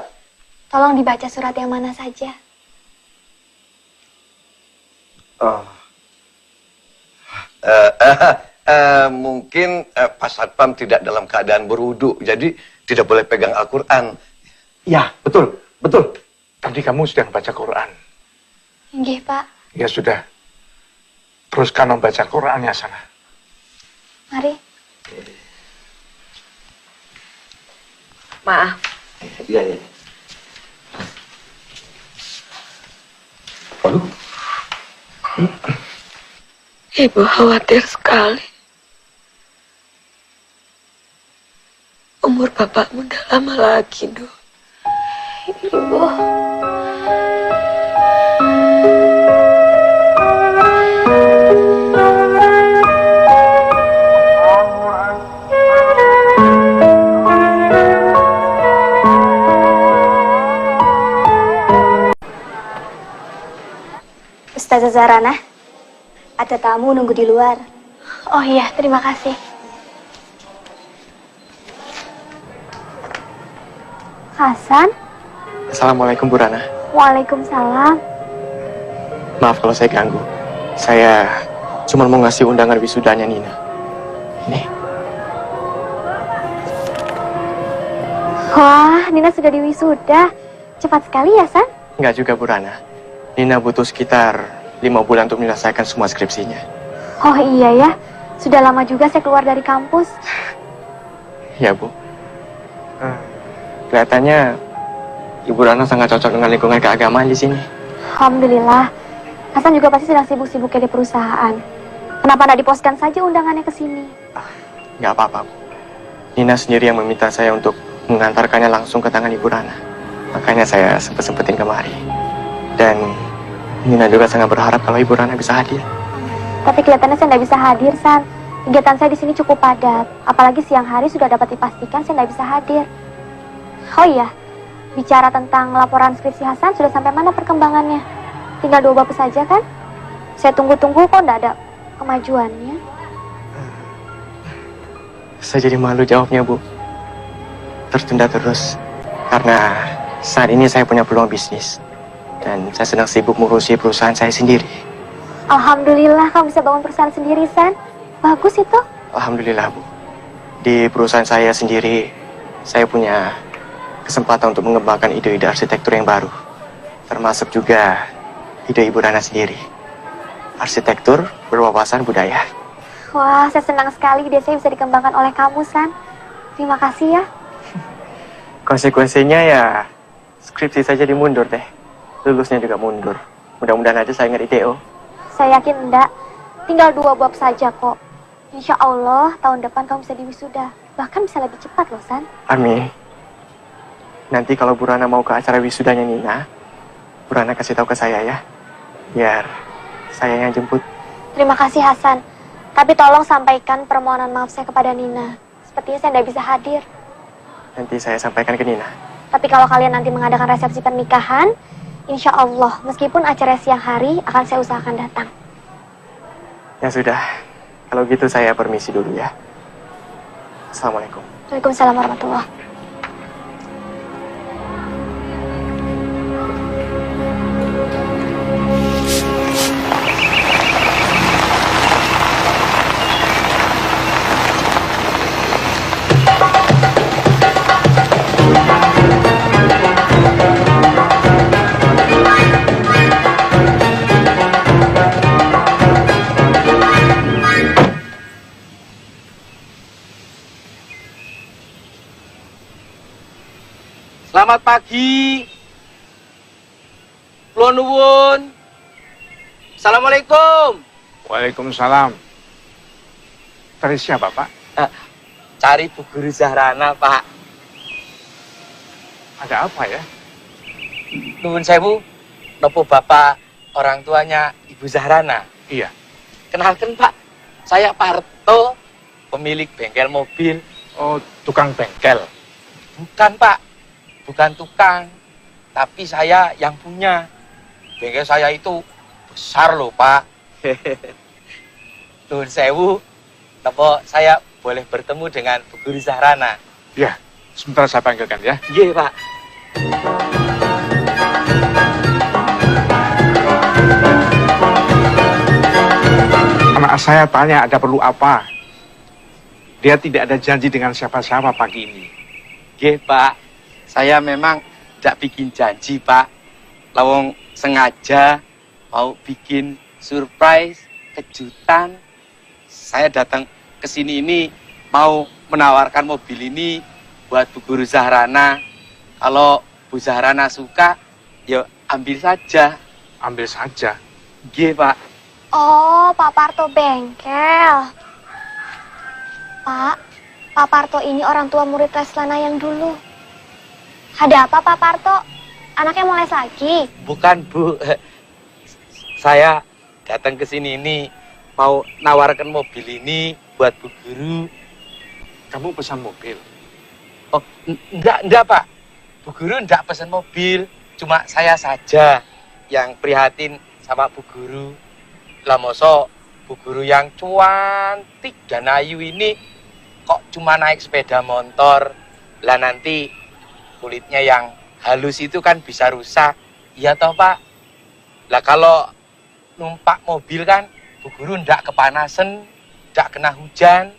Tolong dibaca surat yang mana saja. Mungkin Pak Satpam tidak dalam keadaan berwudu, jadi tidak boleh pegang Al-Quran. Ya, betul, betul. tadi kamu sedang baca Quran. Nggih, Pak. Ya sudah. Teruskan membaca Qurannya sana. Mari. Maaf. Iya, iya. Waduh. Ibu khawatir sekali. Umur bapakmu udah lama lagi, Dok. Ibu. Ustazah Zarana, ada tamu nunggu di luar. Oh iya, terima kasih. Hasan? Assalamualaikum Bu Rana. Waalaikumsalam. Maaf kalau saya ganggu. Saya cuma mau ngasih undangan wisudanya Nina. Nih. Wah, Nina sudah diwisuda. Cepat sekali ya, San? Enggak juga Bu Rana. Nina butuh sekitar 5 bulan untuk menyelesaikan semua skripsinya. Oh iya ya, sudah lama juga saya keluar dari kampus. Ya Bu. Kelihatannya Ibu Rana sangat cocok dengan lingkungan keagamaan di sini. Alhamdulillah. Hasan juga pasti sedang sibuk-sibuknya di perusahaan. Kenapa tidak diposkan saja undangannya ke sini? Nggak apa-apa, Bu. Nina sendiri yang meminta saya untuk mengantarkannya langsung ke tangan Ibu Rana. Makanya saya sempet-sempetin kemari. Dan Nina juga sangat berharap kalau Ibu Rana bisa hadir. Tapi kelihatannya saya tidak bisa hadir, San. Kegiatan saya di sini cukup padat. Apalagi siang hari sudah dapat dipastikan saya tidak bisa hadir. Oh iya, bicara tentang laporan skripsi Hasan, sudah sampai mana perkembangannya? Tinggal 2 bab saja kan? Saya tunggu-tunggu kok tidak ada kemajuannya. Saya jadi malu jawabnya, Bu. Tertunda terus. Karena saat ini saya punya peluang bisnis. Dan saya sedang sibuk mengurusi perusahaan saya sendiri. Alhamdulillah kamu bisa bangun perusahaan sendiri, San. Bagus itu. Alhamdulillah, Bu. Di perusahaan saya sendiri, saya punya kesempatan untuk mengembangkan ide-ide arsitektur yang baru. Termasuk juga ide Ibu Rana sendiri. Arsitektur berwawasan budaya. Wah, saya senang sekali ide saya bisa dikembangkan oleh kamu, San. Terima kasih ya. Konsekuensinya ya, skripsi saya jadi mundur deh. Lulusnya juga mundur. Mudah-mudahan aja saya nggak IDO. Saya yakin enggak. Tinggal 2 bab saja kok. Insya Allah tahun depan kamu bisa diwisuda. Bahkan bisa lebih cepat loh, San. Amin. Nanti kalau Bu Rana mau ke acara wisudanya Nina, Bu Rana kasih tahu ke saya ya. Biar saya yang jemput. Terima kasih, Hasan. Tapi tolong sampaikan permohonan maaf saya kepada Nina. Sepertinya saya tidak bisa hadir. Nanti saya sampaikan ke Nina. Tapi kalau kalian nanti mengadakan resepsi pernikahan, insya Allah, meskipun acara siang hari, akan saya usahakan datang. Ya sudah, kalau gitu saya permisi dulu ya. Assalamualaikum. Waalaikumsalam warahmatullahi. Selamat pagi. Kula nuwun. Assalamualaikum. Waalaikumsalam. Cari siapa, Pak? Cari Bu Guru Zahrana, Pak. Ada apa ya? Nuwun sewu, nopo Bapak orang tuanya Ibu Zahrana? Iya. Kenalkan, Pak. Saya Parto, pemilik bengkel mobil. Oh, tukang bengkel. Bukan, Pak. Bukan tukang, tapi saya yang punya. Bengkel saya itu besar loh, Pak. Nuhun sewu, napa saya boleh bertemu dengan Bu Guru Zahrana? Ya, sebentar saya panggilkan ya. Iya, Pak. Anak saya tanya ada perlu apa. Dia tidak ada janji dengan siapa-siapa pagi ini. Nggih, Pak. Saya memang tidak bikin janji, Pak. Lawang sengaja mau bikin surprise, kejutan. Saya datang ke sini ini mau menawarkan mobil ini buat Bu Guru Zahrana. Kalau Bu Zahrana suka, ya ambil saja. Ambil saja? Nggih, Pak. Oh, Pak Parto bengkel. Pak Parto ini orang tua murid Leslana yang dulu. Ada apa Pak Parto? Anaknya mau les lagi? Bukan, Bu. Saya datang ke sini ini mau nawarkan mobil ini buat Bu Guru. Kamu pesan mobil? Oh, enggak, Pak. Bu Guru enggak pesan mobil. Cuma saya saja yang prihatin sama Bu Guru. Lah mosok Bu Guru yang cantik dan ayu ini kok cuma naik sepeda motor. Lah nanti kulitnya yang halus itu kan bisa rusak. Iya toh, Pak? Lah kalau numpak mobil kan Bu Guru ndak kepanasan, ndak kena hujan,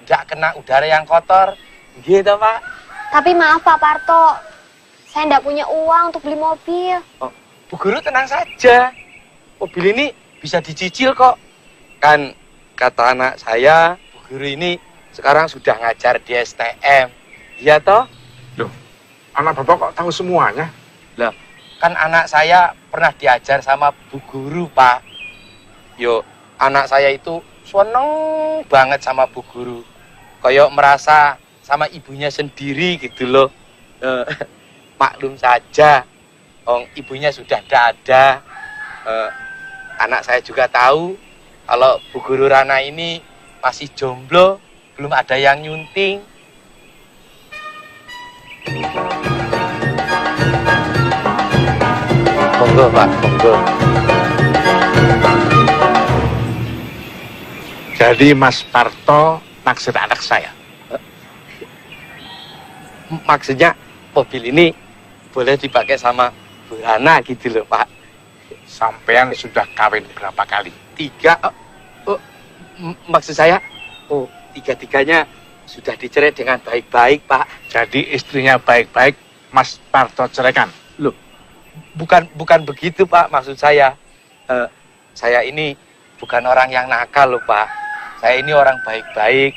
ndak kena udara yang kotor. Gitu, Pak. Tapi maaf Pak Parto, saya ndak punya uang untuk beli mobil. Oh, Bu Guru tenang saja. Mobil ini bisa dicicil kok. Kan kata anak saya, Bu Guru ini sekarang sudah ngajar di STM. Iya toh? Loh, anak Bapak kok tahu semuanya? Lah, kan anak saya pernah diajar sama Bu Guru, Pak. Yo, anak saya itu seneng banget sama Bu Guru. Kayak merasa sama ibunya sendiri gitu loh. Maklum saja, ibunya sudah tidak ada. Anak saya juga tahu kalau Bu Guru Rana ini masih jomblo, belum ada yang nyunting. Monggo, Pak, monggo. Jadi Mas Parto naksir anak saya? Maksudnya mobil ini boleh dipakai sama Bu Rana gitu loh, Pak. Sampean sudah kawin berapa kali? 3. Maksud saya, tiga-tiganya sudah dicerai dengan baik-baik, Pak. Jadi istrinya baik-baik, Mas Parto ceraikan? Loh, bukan begitu, Pak. Maksud saya, saya ini bukan orang yang nakal loh, Pak. Saya ini orang baik-baik.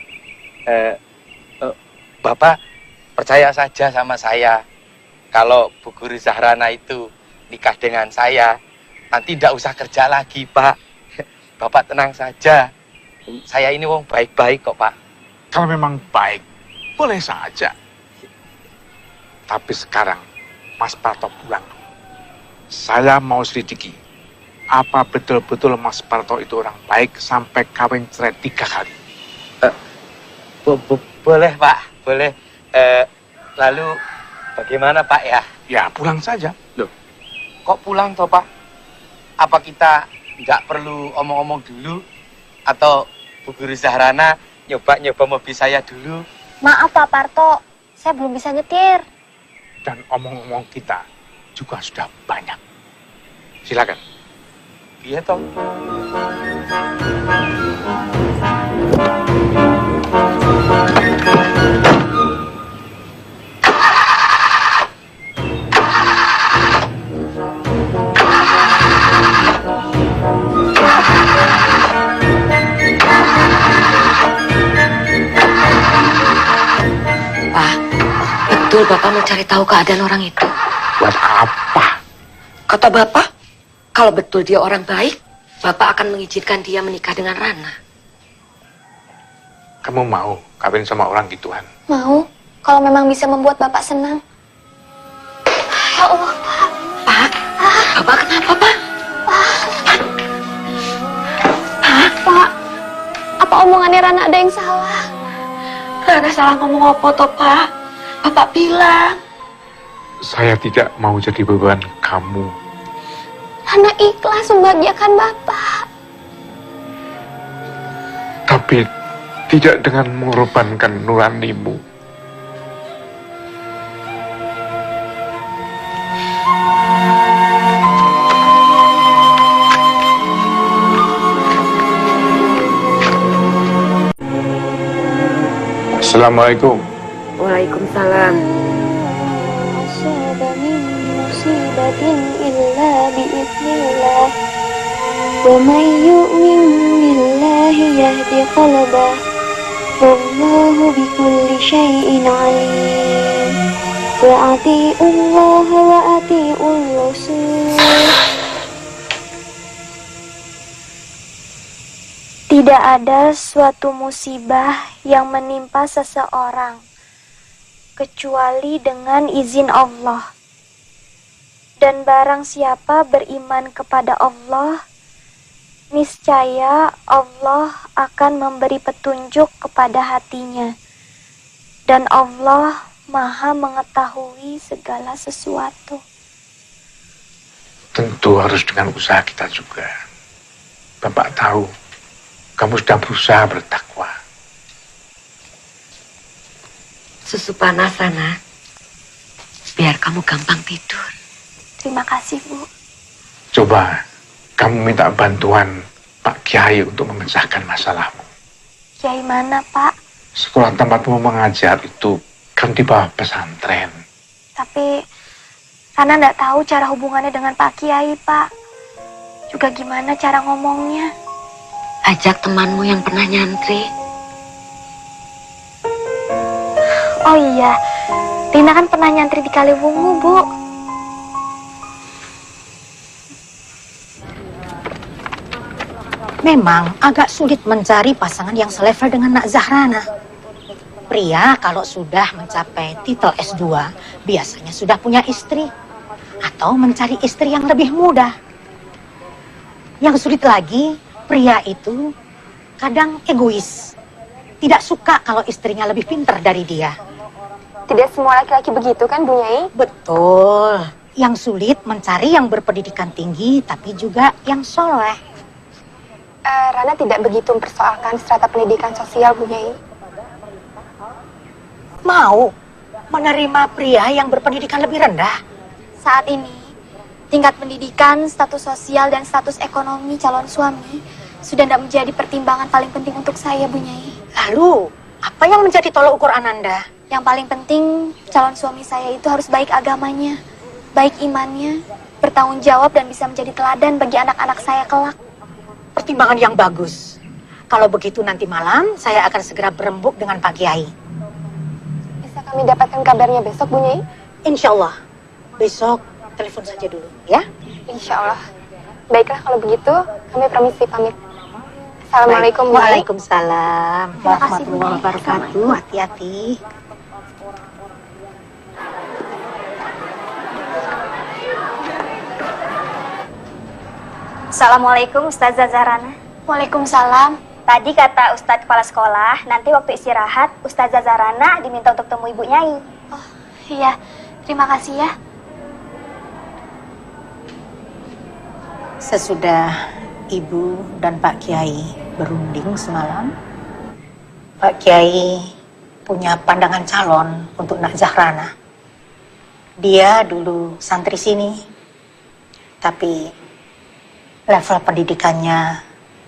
Bapak percaya saja sama saya. Kalau Bu Guru Zahrana itu nikah dengan saya, nanti tidak usah kerja lagi, Pak. Bapak tenang saja. Saya ini wong baik-baik kok, Pak. Kalau memang baik, boleh saja. Tapi sekarang, Mas Parto pulang. Saya mau selidiki. Apa betul-betul Mas Parto itu orang baik sampai kawin cerai 3 kali? Boleh, Pak. Boleh. Lalu bagaimana, Pak, ya? Ya, pulang saja. Loh, kok pulang toh, Pak? Apa kita nggak perlu omong-omong dulu? Atau Bu Guru Zahrana nyoba mobil saya dulu? Maaf Pak Parto, saya belum bisa nyetir. Dan omong-omong kita juga sudah banyak. Silakan. Iya toh. Betul Bapak mencari tahu keadaan orang itu? Buat apa? Kata Bapak, kalau betul dia orang baik, Bapak akan mengizinkan dia menikah dengan Rana. Kamu mau kawin sama orang gituan? Mau, kalau memang bisa membuat Bapak senang. Ya Allah, Pak. Pak, Bapak kenapa, Pak? Pak, apa omongannya Rana ada yang salah? Rana salah ngomong apa toh, Pak? Bapak bilang. Saya tidak mau jadi beban kamu. Rana ikhlas membahagiakan Bapak. tidak dengan mengorbankan nuranimu. Assalamualaikum. Waalaikumsalam. Asaba min musibatin illa biiznillah. Wa may yu'min billahi yahdi qalbah. Wallahu bikulli syai'in alim. Wa ati'ullah wa ati'ur rasul. Tidak ada suatu musibah yang menimpa seseorang kecuali dengan izin Allah. Dan barang siapa beriman kepada Allah, niscaya Allah akan memberi petunjuk kepada hatinya. Dan Allah Maha mengetahui segala sesuatu. Tentu harus dengan usaha kita juga. Bapak tahu kamu sudah berusaha bertakwa. Susu panas sana, biar kamu gampang tidur. Terima kasih, Bu. Coba kamu minta bantuan Pak Kiai untuk memecahkan masalahmu. Kiai mana, Pak? Sekolah tempatmu mengajar itu kan di bawah pesantren. Tapi Rana nggak tahu cara hubungannya dengan Pak Kiai, Pak. Juga gimana cara ngomongnya. Ajak temanmu yang pernah nyantri. Oh iya, Rina kan pernah nyantri di Kaliwungu, Bu. Memang agak sulit mencari pasangan yang selevel dengan Nak Zahrana. Pria kalau sudah mencapai titel S2, biasanya sudah punya istri. Atau mencari istri yang lebih muda. Yang sulit lagi, pria itu kadang egois. Tidak suka kalau istrinya lebih pintar dari dia. Tidak semua laki-laki begitu kan, Bu Nyai? Betul. Yang sulit mencari yang berpendidikan tinggi, tapi juga yang soleh. Rana tidak begitu mempersoalkan strata pendidikan sosial, Bu Nyai. Mau menerima pria yang berpendidikan lebih rendah? Saat ini, tingkat pendidikan, status sosial, dan status ekonomi calon suami sudah tidak menjadi pertimbangan paling penting untuk saya, Bu Nyai. Lalu, apa yang menjadi tolok ukur Ananda? Yang paling penting, calon suami saya itu harus baik agamanya, baik imannya, bertanggung jawab, dan bisa menjadi teladan bagi anak-anak saya kelak. Pertimbangan yang bagus. Kalau begitu nanti malam, saya akan segera berembuk dengan Pak Kiai. Bisa kami dapatkan kabarnya besok, Bu Nyai? Insya Allah. Besok telepon saja dulu, ya? Insya Allah. Baiklah kalau begitu, kami permisi pamit. Assalamualaikum, Bu Nyai. Waalaikumsalam warahmatullahi wabarakatuh. Hati-hati. Assalamualaikum Ustazah Zahrana. Waalaikumsalam. Tadi kata Ustadz kepala sekolah, nanti waktu istirahat Ustazah Zahrana diminta untuk temui Ibu Nyai. Oh iya, terima kasih ya. Sesudah Ibu dan Pak Kiai berunding semalam, Pak Kiai punya pandangan calon untuk Nak Zahrana. Dia dulu santri sini, tapi level pendidikannya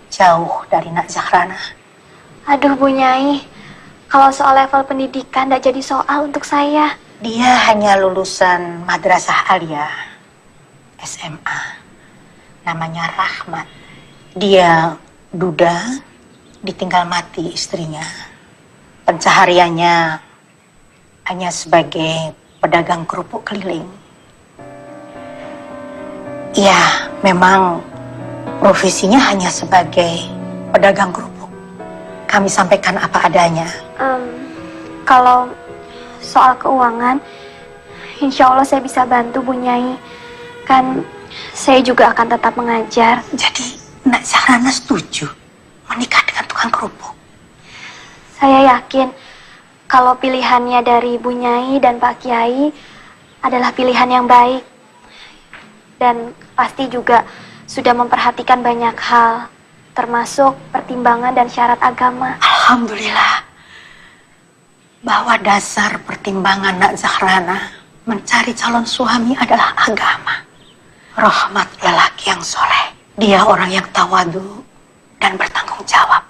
jauh dari Nak Zahrana. Aduh, Bu Nyai, kalau soal level pendidikan tidak jadi soal untuk saya. Dia hanya lulusan Madrasah Aliyah SMA. Namanya Rahmat. Dia duda, ditinggal mati istrinya. Pencahariannya hanya sebagai pedagang kerupuk keliling. Ya, memang profesinya hanya sebagai pedagang kerupuk. Kami sampaikan apa adanya. Kalau soal keuangan, insya Allah saya bisa bantu, Bu Nyai. Kan saya juga akan tetap mengajar. Jadi Nak Zahrana setuju menikah dengan tukang kerupuk? Saya yakin kalau pilihannya dari Bu Nyai dan Pak Kiai adalah pilihan yang baik. Dan pasti juga sudah memperhatikan banyak hal, termasuk pertimbangan dan syarat agama. Alhamdulillah bahwa dasar pertimbangan Nak Zahrana mencari calon suami adalah agama. Rahmat lelaki yang soleh. Dia orang yang tawadu dan bertanggung jawab.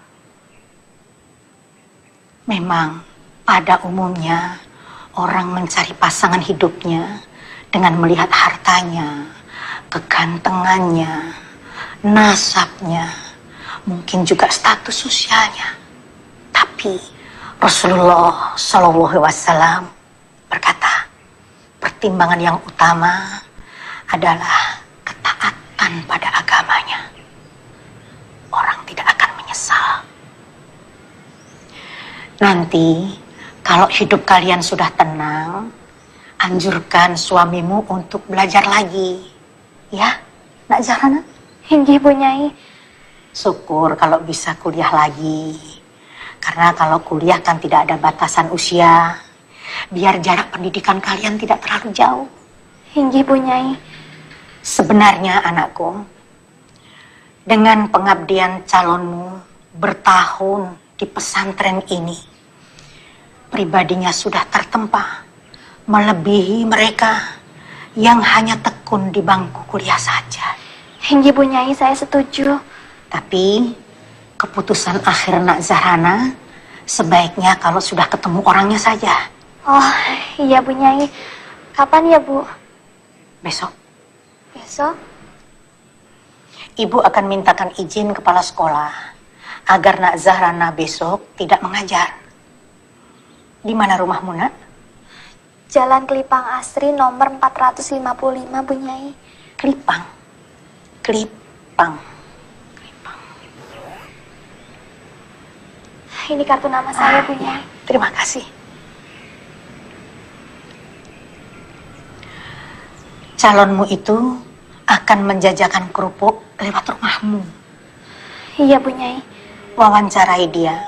Memang pada umumnya orang mencari pasangan hidupnya dengan melihat hartanya, kegantengannya, nasabnya, mungkin juga status sosialnya. Tapi Rasulullah SAW berkata, pertimbangan yang utama adalah ketaatan pada agamanya. Orang tidak akan menyesal. Nanti kalau hidup kalian sudah tenang, anjurkan suamimu untuk belajar lagi. Ya, Nak Zahrana? Inggih, Bu Nyai. Syukur kalau bisa kuliah lagi. Karena kalau kuliah kan tidak ada batasan usia. Biar jarak pendidikan kalian tidak terlalu jauh. Inggih, Bu Nyai. Sebenarnya anakku, dengan pengabdian calonmu bertahun di pesantren ini, pribadinya sudah tertempa, melebihi mereka yang hanya tekun di bangku kuliah saja. Inggih, Bu Nyai, saya setuju. Tapi keputusan akhir Nak Zahrana sebaiknya kalau sudah ketemu orangnya saja. Oh, iya Bu Nyai. Kapan ya, Bu? Besok. Besok? Ibu akan mintakan izin kepala sekolah agar Nak Zahrana besok tidak mengajar. Di mana rumahmu, Nak? Jalan Kelipang Asri nomor 455, Bu Nyai. Kelipang. Kelipang. Ini kartu nama saya, Bu Nyai. Terima kasih. Calonmu itu akan menjajakan kerupuk lewat rumahmu. Iya, Bu Nyai. Wawancarai dia.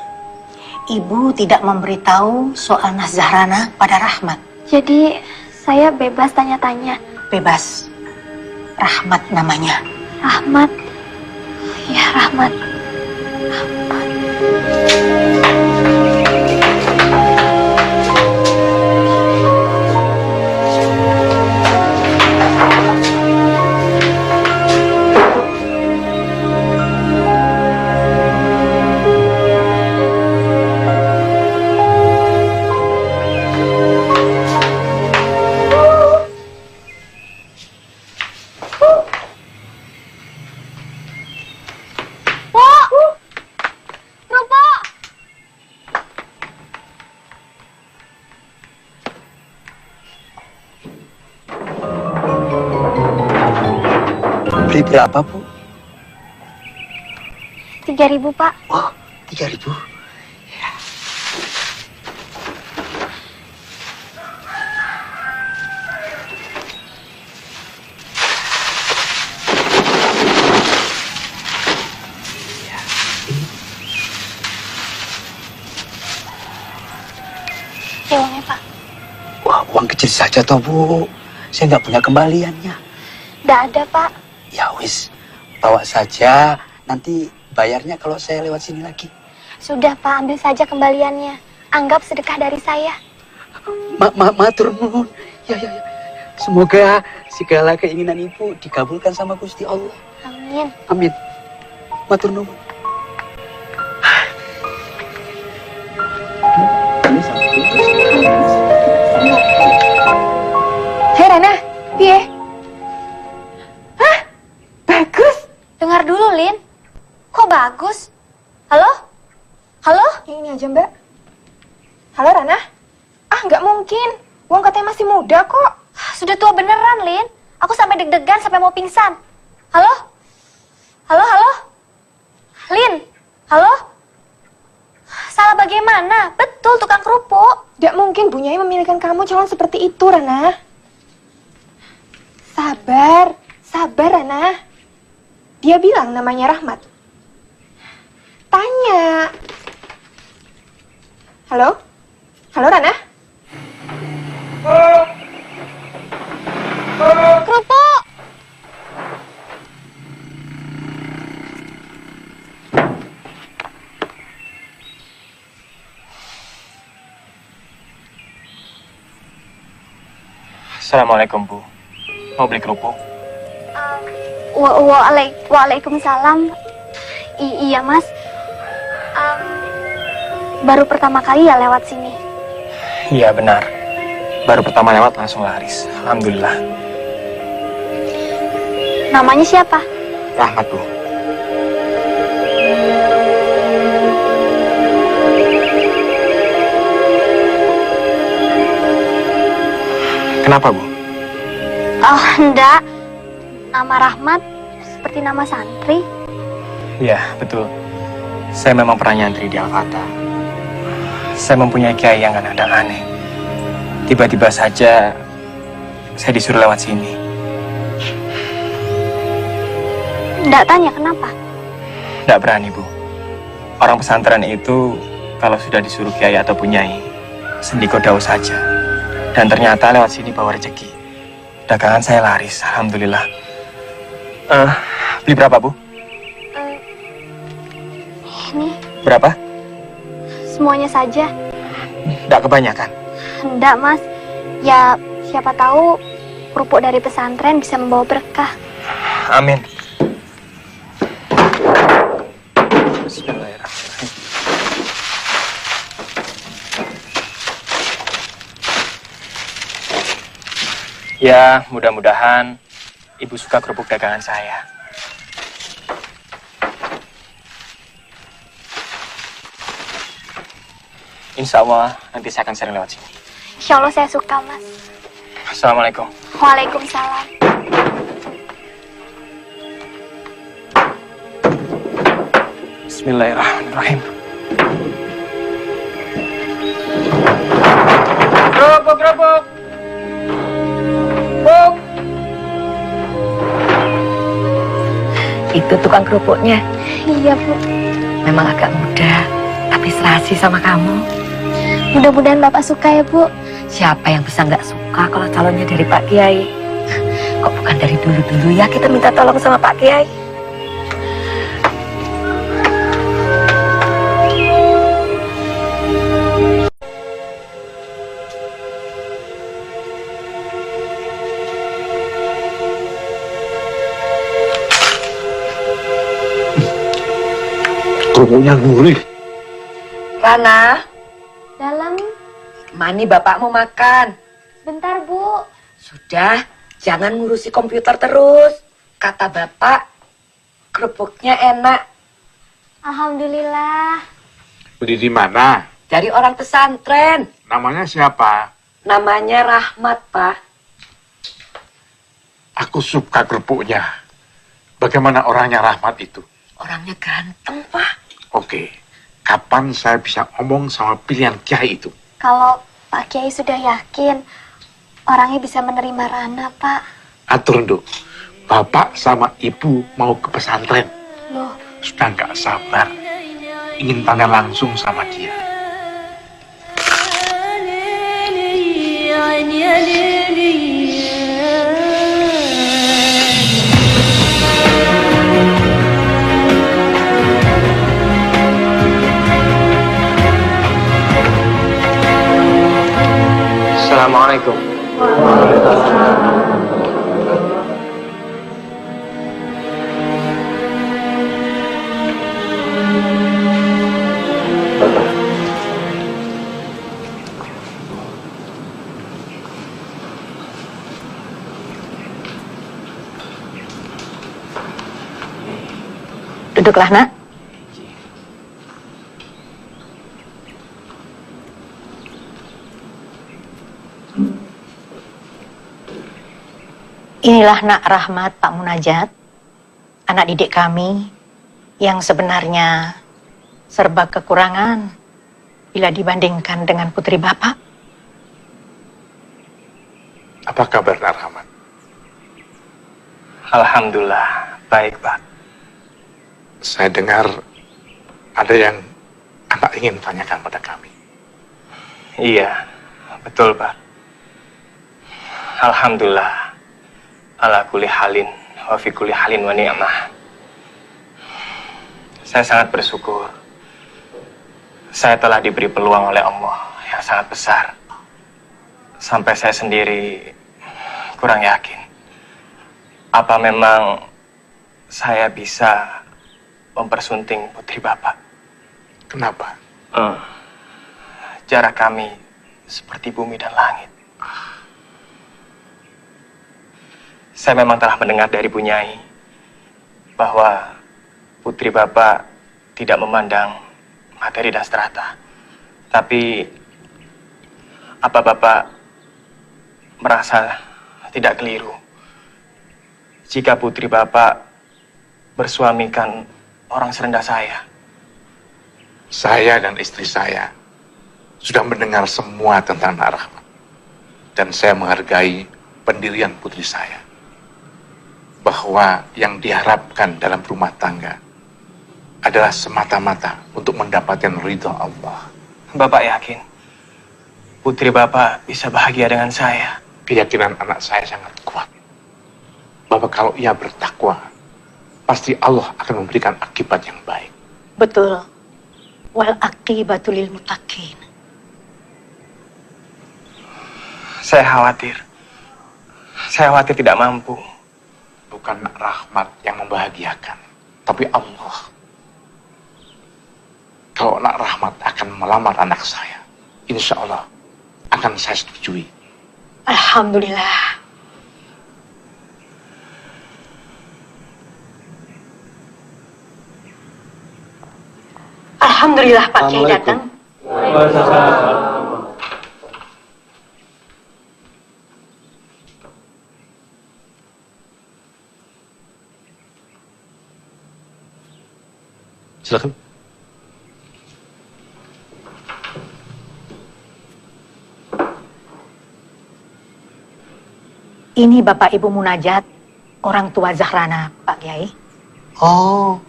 Ibu tidak memberitahu soal Nak Zahrana pada Rahmat. Jadi, saya bebas tanya-tanya. Bebas. Rahmat namanya. Rahmat. Ya, Rahmat. Rahmat. Beli berapa, Bu? 3.000, Pak. Oh, 3.000. Ya, uangnya, Pak. Wah, uang kecil saja toh, Bu. Saya nggak punya kembaliannya. Nggak ada, Pak. Ya wis, bawa saja. Nanti bayarnya kalau saya lewat sini lagi. Sudah, Pak. Ambil saja kembaliannya. Anggap sedekah dari saya. Matur nuwun. Ya. Semoga segala keinginan Ibu dikabulkan sama Gusti Allah. Amin. Amin. Matur nuwun. Hei Rana, piye? Hah? Bagus. Dengar dulu, Lin. Kok bagus? Halo? Halo? Ini aja, Mbak. Halo, Rana? Ah, nggak mungkin. Wong katanya masih muda kok. Sudah tua beneran, Lin. Aku sampai deg-degan sampai mau pingsan. Halo? Halo? Lin? Halo? Salah bagaimana? Betul, tukang kerupuk. Nggak mungkin Bu Nyai memilihkan kamu calon seperti itu, Rana. Sabar, Rana. Dia bilang namanya Rahmat. Tanya. Halo? Halo, Rana? Kerupuk! Assalamualaikum, Bu. Mau beli kerupuk? Waalaikumsalam. Iya, Mas. Baru pertama kali ya lewat sini. Iya, benar. Baru pertama lewat langsung laris. Alhamdulillah. Namanya siapa? Rahmat, Bu. Kenapa, Bu? Oh, enggak. Nama Rahmat seperti nama santri. Iya, betul. Saya memang pernah nyantri di Al-Fatah. Saya mempunyai kiai yang kadang-kadang aneh. Tiba-tiba saja saya disuruh lewat sini. Enggak tanya kenapa? Tidak berani, Bu. Orang pesantren itu kalau sudah disuruh kiai atau punyai, sendiko dawuh saja. Dan ternyata lewat sini bawa rezeki. Dagangan saya laris, alhamdulillah. Beli berapa, Bu? Ini Berapa? semuanya saja. Tidak kebanyakan. Enggak, Mas. Ya, siapa tahu kerupuk dari pesantren bisa membawa berkah. Amin. Bismillahirrahmanirrahim. Ya, mudah-mudahan Ibu suka kerupuk dagangan saya. Insya Allah nanti saya akan sering lewat sini. Insya Allah saya suka, Mas. Assalamualaikum. Waalaikumsalam. Bismillahirrahmanirrahim. Kerupuk. Buk. Itu tukang kerupuknya. Iya, Bu. Memang agak muda, tapi serasi sama kamu. Mudah-mudahan Bapak suka ya, Bu. Siapa yang bisa nggak suka kalau calonnya dari Pak Kiai? Kok bukan dari dulu-dulu ya kita minta tolong sama Pak Kiai? Kerupuknya gurih. Rana, Dalam. Mani bapakmu makan. Bentar, Bu. Sudah, jangan ngurusi komputer terus. Kata bapak, kerupuknya enak. Alhamdulillah. Beli di mana? Dari orang pesantren. Namanya siapa? Namanya Rahmat, Pak. Aku suka kerupuknya. Bagaimana orangnya Rahmat itu? Orangnya ganteng, Pak. Oke, kapan saya bisa ngomong sama pilihan kiai itu? Kalau Pak Kiai sudah yakin, orangnya bisa menerima Rana, Pak. Atur, Nduk. Bapak sama Ibu mau ke pesantren. Loh, Sudah nggak sabar. Ingin tanya langsung sama dia. Assalamualaikum. Duduklah, Nak. Inilah Nak Rahmat Pak Munajat, anak didik kami yang sebenarnya serba kekurangan bila dibandingkan dengan putri Bapak. Apa kabar Nak Rahmat? Alhamdulillah, baik, Pak. Saya dengar ada yang anak ingin tanyakan pada kami. Iya, betul, Pak. Alhamdulillah. Ala kulli halin wa fi kulli halin wa ni'mah. Saya sangat bersyukur. Saya telah diberi peluang oleh Allah yang sangat besar. Sampai saya sendiri kurang yakin. Apa memang saya bisa mempersunting putri Bapak? Kenapa? Jarak kami seperti bumi dan langit. Saya memang telah mendengar dari Bu Nyai bahwa putri Bapak tidak memandang materi dan strata. Tapi apa Bapak merasa tidak keliru jika putri Bapak bersuamikan orang serendah saya? Saya dan istri saya sudah mendengar semua tentang Nak Rahmat. Dan saya menghargai pendirian putri saya. Bahwa yang diharapkan dalam rumah tangga adalah semata-mata untuk mendapatkan ridha Allah. Bapak yakin putri Bapak bisa bahagia dengan saya? Keyakinan anak saya sangat kuat. Bahwa kalau ia bertakwa, pasti Allah akan memberikan akibat yang baik. Betul. Wal aqibatu lil muttaqin. Saya khawatir tidak mampu. Bukan Nak Rahmat yang membahagiakan, tapi Allah. Kalau Nak Rahmat akan melamar anak saya, insya Allah akan saya setujui. Alhamdulillah. Alhamdulillah Pak Kiai datang. Silakan. Ini Bapak Ibu Munajat, orang tua Zahrana, Pak Kiai. Oh,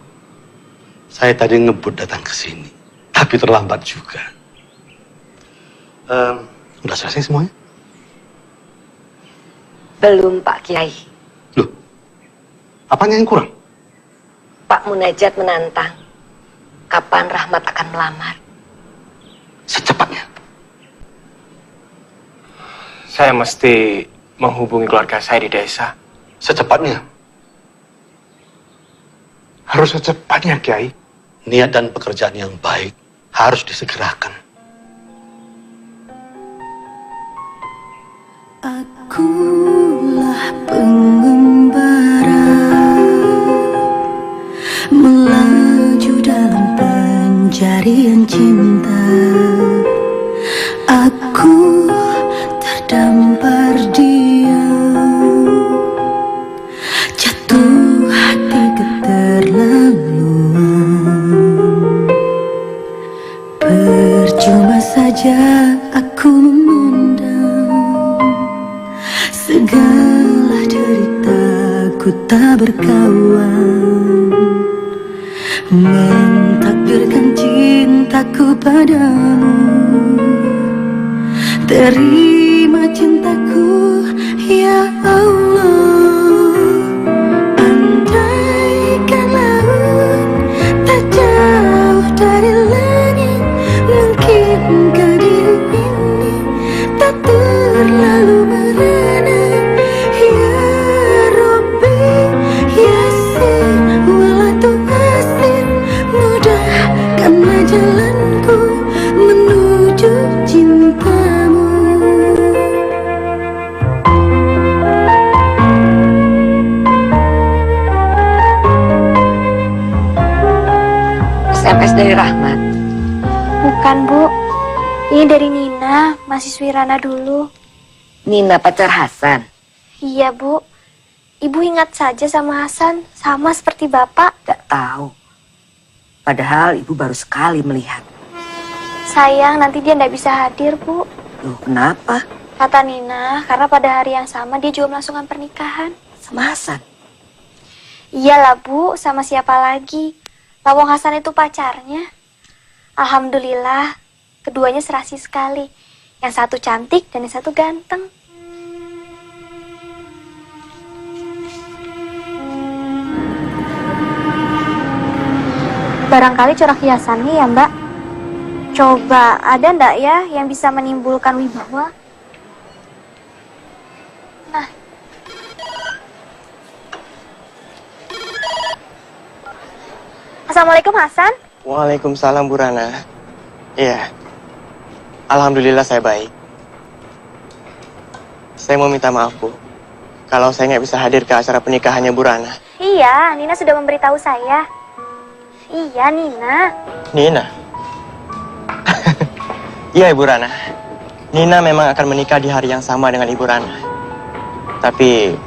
saya tadi ngebut datang ke sini, tapi terlambat juga. Udah selesai semuanya? Belum, Pak Kiai. Apanya yang kurang? Pak Munajat menantang. Kapan Rahmat akan melamar? Secepatnya. Saya mesti menghubungi keluarga saya di desa. Secepatnya. Harus secepatnya, Kiai. Niat dan pekerjaan yang baik harus disegerakan. Akulah pengembara melaju dalam pencarian cinta. Aku terdampar diam, jatuh hati keterlaluan. Percuma saja aku memendam segala deritaku tak berkawan, mentakdirkan cintaku padamu. Terima cintaku ya Allah. Andaikan laut tak jauh dari langit, mungkinkah diri ini tak terlalu merana. Ya Rabbi Yasin wala tu'asir, mudahkanlah jalanku menuju cintamu. SMS dari Rahmat. Bukan, Bu. Ini dari Nina, mahasiswi Rana dulu. Nina pacar Hasan. Iya, Bu. Ibu ingat saja sama Hasan, sama seperti Bapak. Gak tahu. Padahal ibu baru sekali melihat. Sayang, nanti dia nggak bisa hadir, Bu. Loh, kenapa? Kata Nina, karena pada hari yang sama dia juga melangsungkan pernikahan. Sama Hasan? Iyalah, Bu. Sama siapa lagi? Lawang Hasan itu pacarnya. Alhamdulillah, keduanya serasi sekali. Yang satu cantik dan yang satu ganteng. Barangkali corak hiasannya ya, Mbak. Coba, ada ndak ya yang bisa menimbulkan wibawa? Nah, Assalamualaikum Hasan. Waalaikumsalam Bu Rana. Iya. Alhamdulillah saya baik. Saya mau minta maaf Bu, kalau saya nggak bisa hadir ke acara pernikahannya Bu Rana. Iya, Nina sudah memberitahu saya. Iya, Nina. Nina? Iya Ibu Rana. Nina memang akan menikah di hari yang sama dengan Ibu Rana. Tapi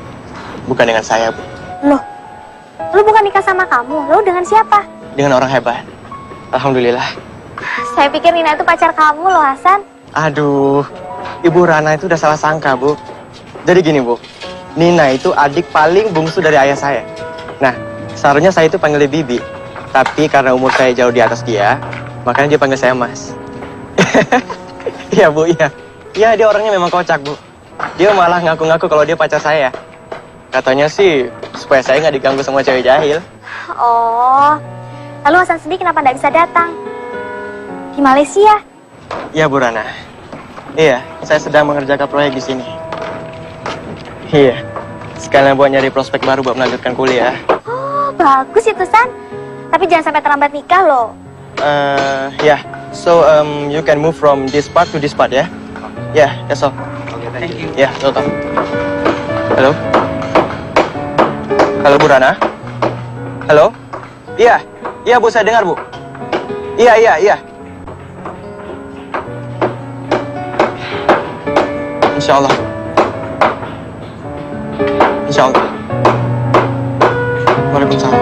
bukan dengan saya Bu. Loh, lu bukan nikah sama kamu, lu dengan siapa? Dengan orang hebat. Alhamdulillah. Saya pikir Nina itu pacar kamu loh, Hasan. Aduh, Ibu Rana itu udah salah sangka Bu. Jadi gini Bu, Nina itu adik paling bungsu dari ayah saya. Nah, seharusnya saya itu panggilnya Bibi. Tapi karena umur saya jauh di atas dia, makanya dia panggil saya Mas. Iya Bu, iya. Iya, dia orangnya memang kocak Bu. Dia malah ngaku-ngaku kalau dia pacar saya. Katanya sih supaya saya nggak diganggu sama cewek jahil. Oh, lalu Hasan sendiri kenapa nggak bisa datang? Di Malaysia? Iya Bu Rana. Iya, saya sedang mengerjakan proyek di sini. Iya, sekalian buat nyari prospek baru buat melanjutkan kuliah. Oh, bagus itu, San. Tapi jangan sampai terlambat nikah loh. Yeah. So, you can move from this part to this part ya. Yeah, that's all. Okay, thank you. Yeah, welcome. Halo? Halo Bu Rana? Halo? Iya, iya Bu, saya dengar Bu. Iya. Insya Allah. Waalaikumsalam.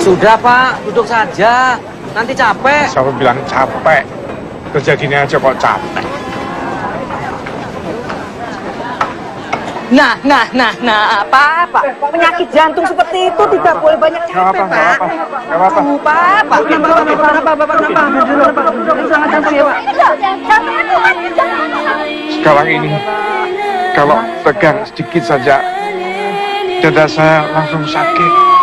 Sudah Pak, duduk saja. Nanti capek. Siapa bilang capek? Kerja gini aja kok capek. Nah, Pak. Penyakit jantung seperti itu tidak boleh banyak capek, Pak. Gak apa-apa. Pak. Sekarang ini, kalau tegang sedikit saja, dada saya langsung sakit.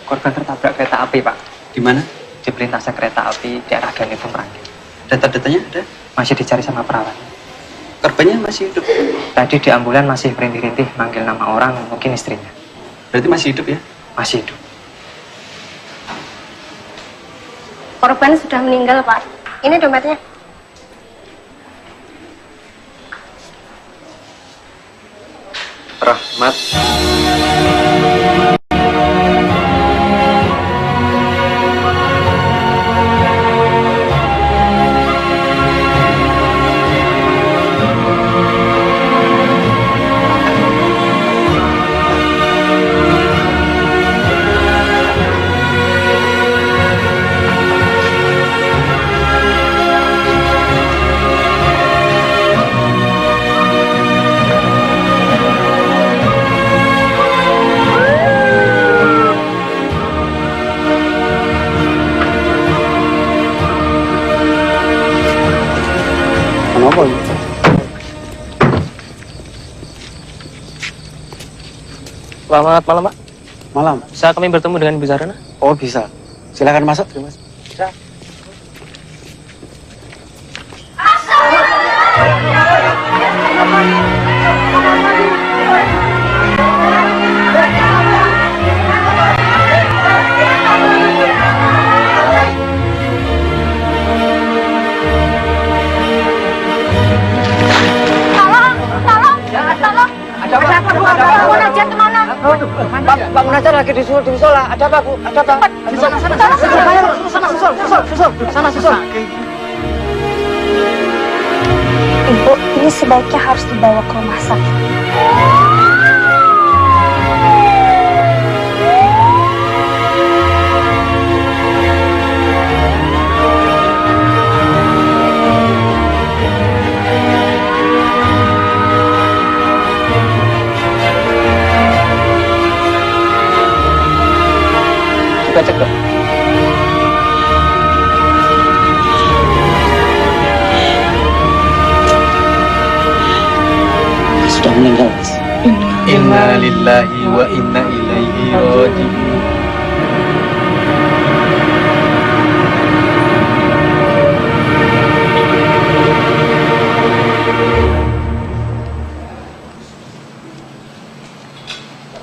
Korban tertabrak kereta api, Pak. Di mana? Di perlintasan kereta api daerah Ganipung Merangin. Data-datanya ada? Masih dicari sama perawat. Korbannya masih hidup? Tadi di ambulan masih merintih-rintih manggil nama orang, mungkin istrinya. Berarti masih hidup ya? Masih hidup. Korban sudah meninggal, Pak. Ini dompetnya. Rahmat. Kenapa? Selamat malam, Pak. Malam. Bisa kami bertemu dengan Bu Zahrana? Oh, bisa. Silakan masuk. Terima kasih. Bisa. Pak Munajat lagi disuruh musola. Ada apa, Bu? Ada apa? Sana, susul. Ibu, ini sebaiknya harus dibawa ke rumah sakit. Kita cek, Dok. Sudah meninggal, Mas. Inna lillahi wa inna ilaihi raji'un.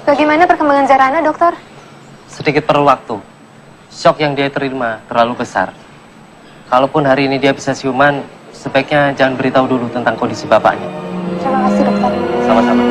Bagaimana perkembangan Zahrana, dokter? Sedikit perlu waktu. Shock yang dia terima terlalu besar. Kalaupun hari ini dia bisa siuman, sebaiknya jangan beritahu dulu tentang kondisi bapaknya. Terima kasih, dokter. Sama-sama.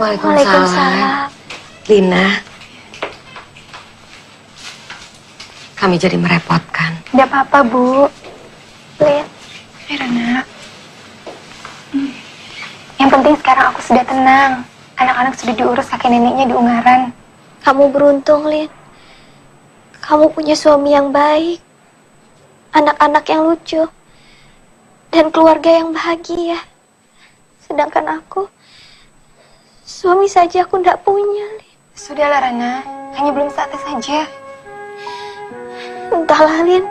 Waalaikumsalam. Lina, kami jadi merepotkan. Tidak apa-apa, Bu. Lin, Rana. Yang penting sekarang aku sudah tenang. Anak-anak sudah diurus kakek neneknya di Ungaran. Kamu beruntung, Lin. Kamu punya suami yang baik, anak-anak yang lucu, dan keluarga yang bahagia. Sedangkan aku, suami saja aku tidak punya, Lin. Sudahlah, Rana. Hanya belum saatnya saja. Entahlah, Lin.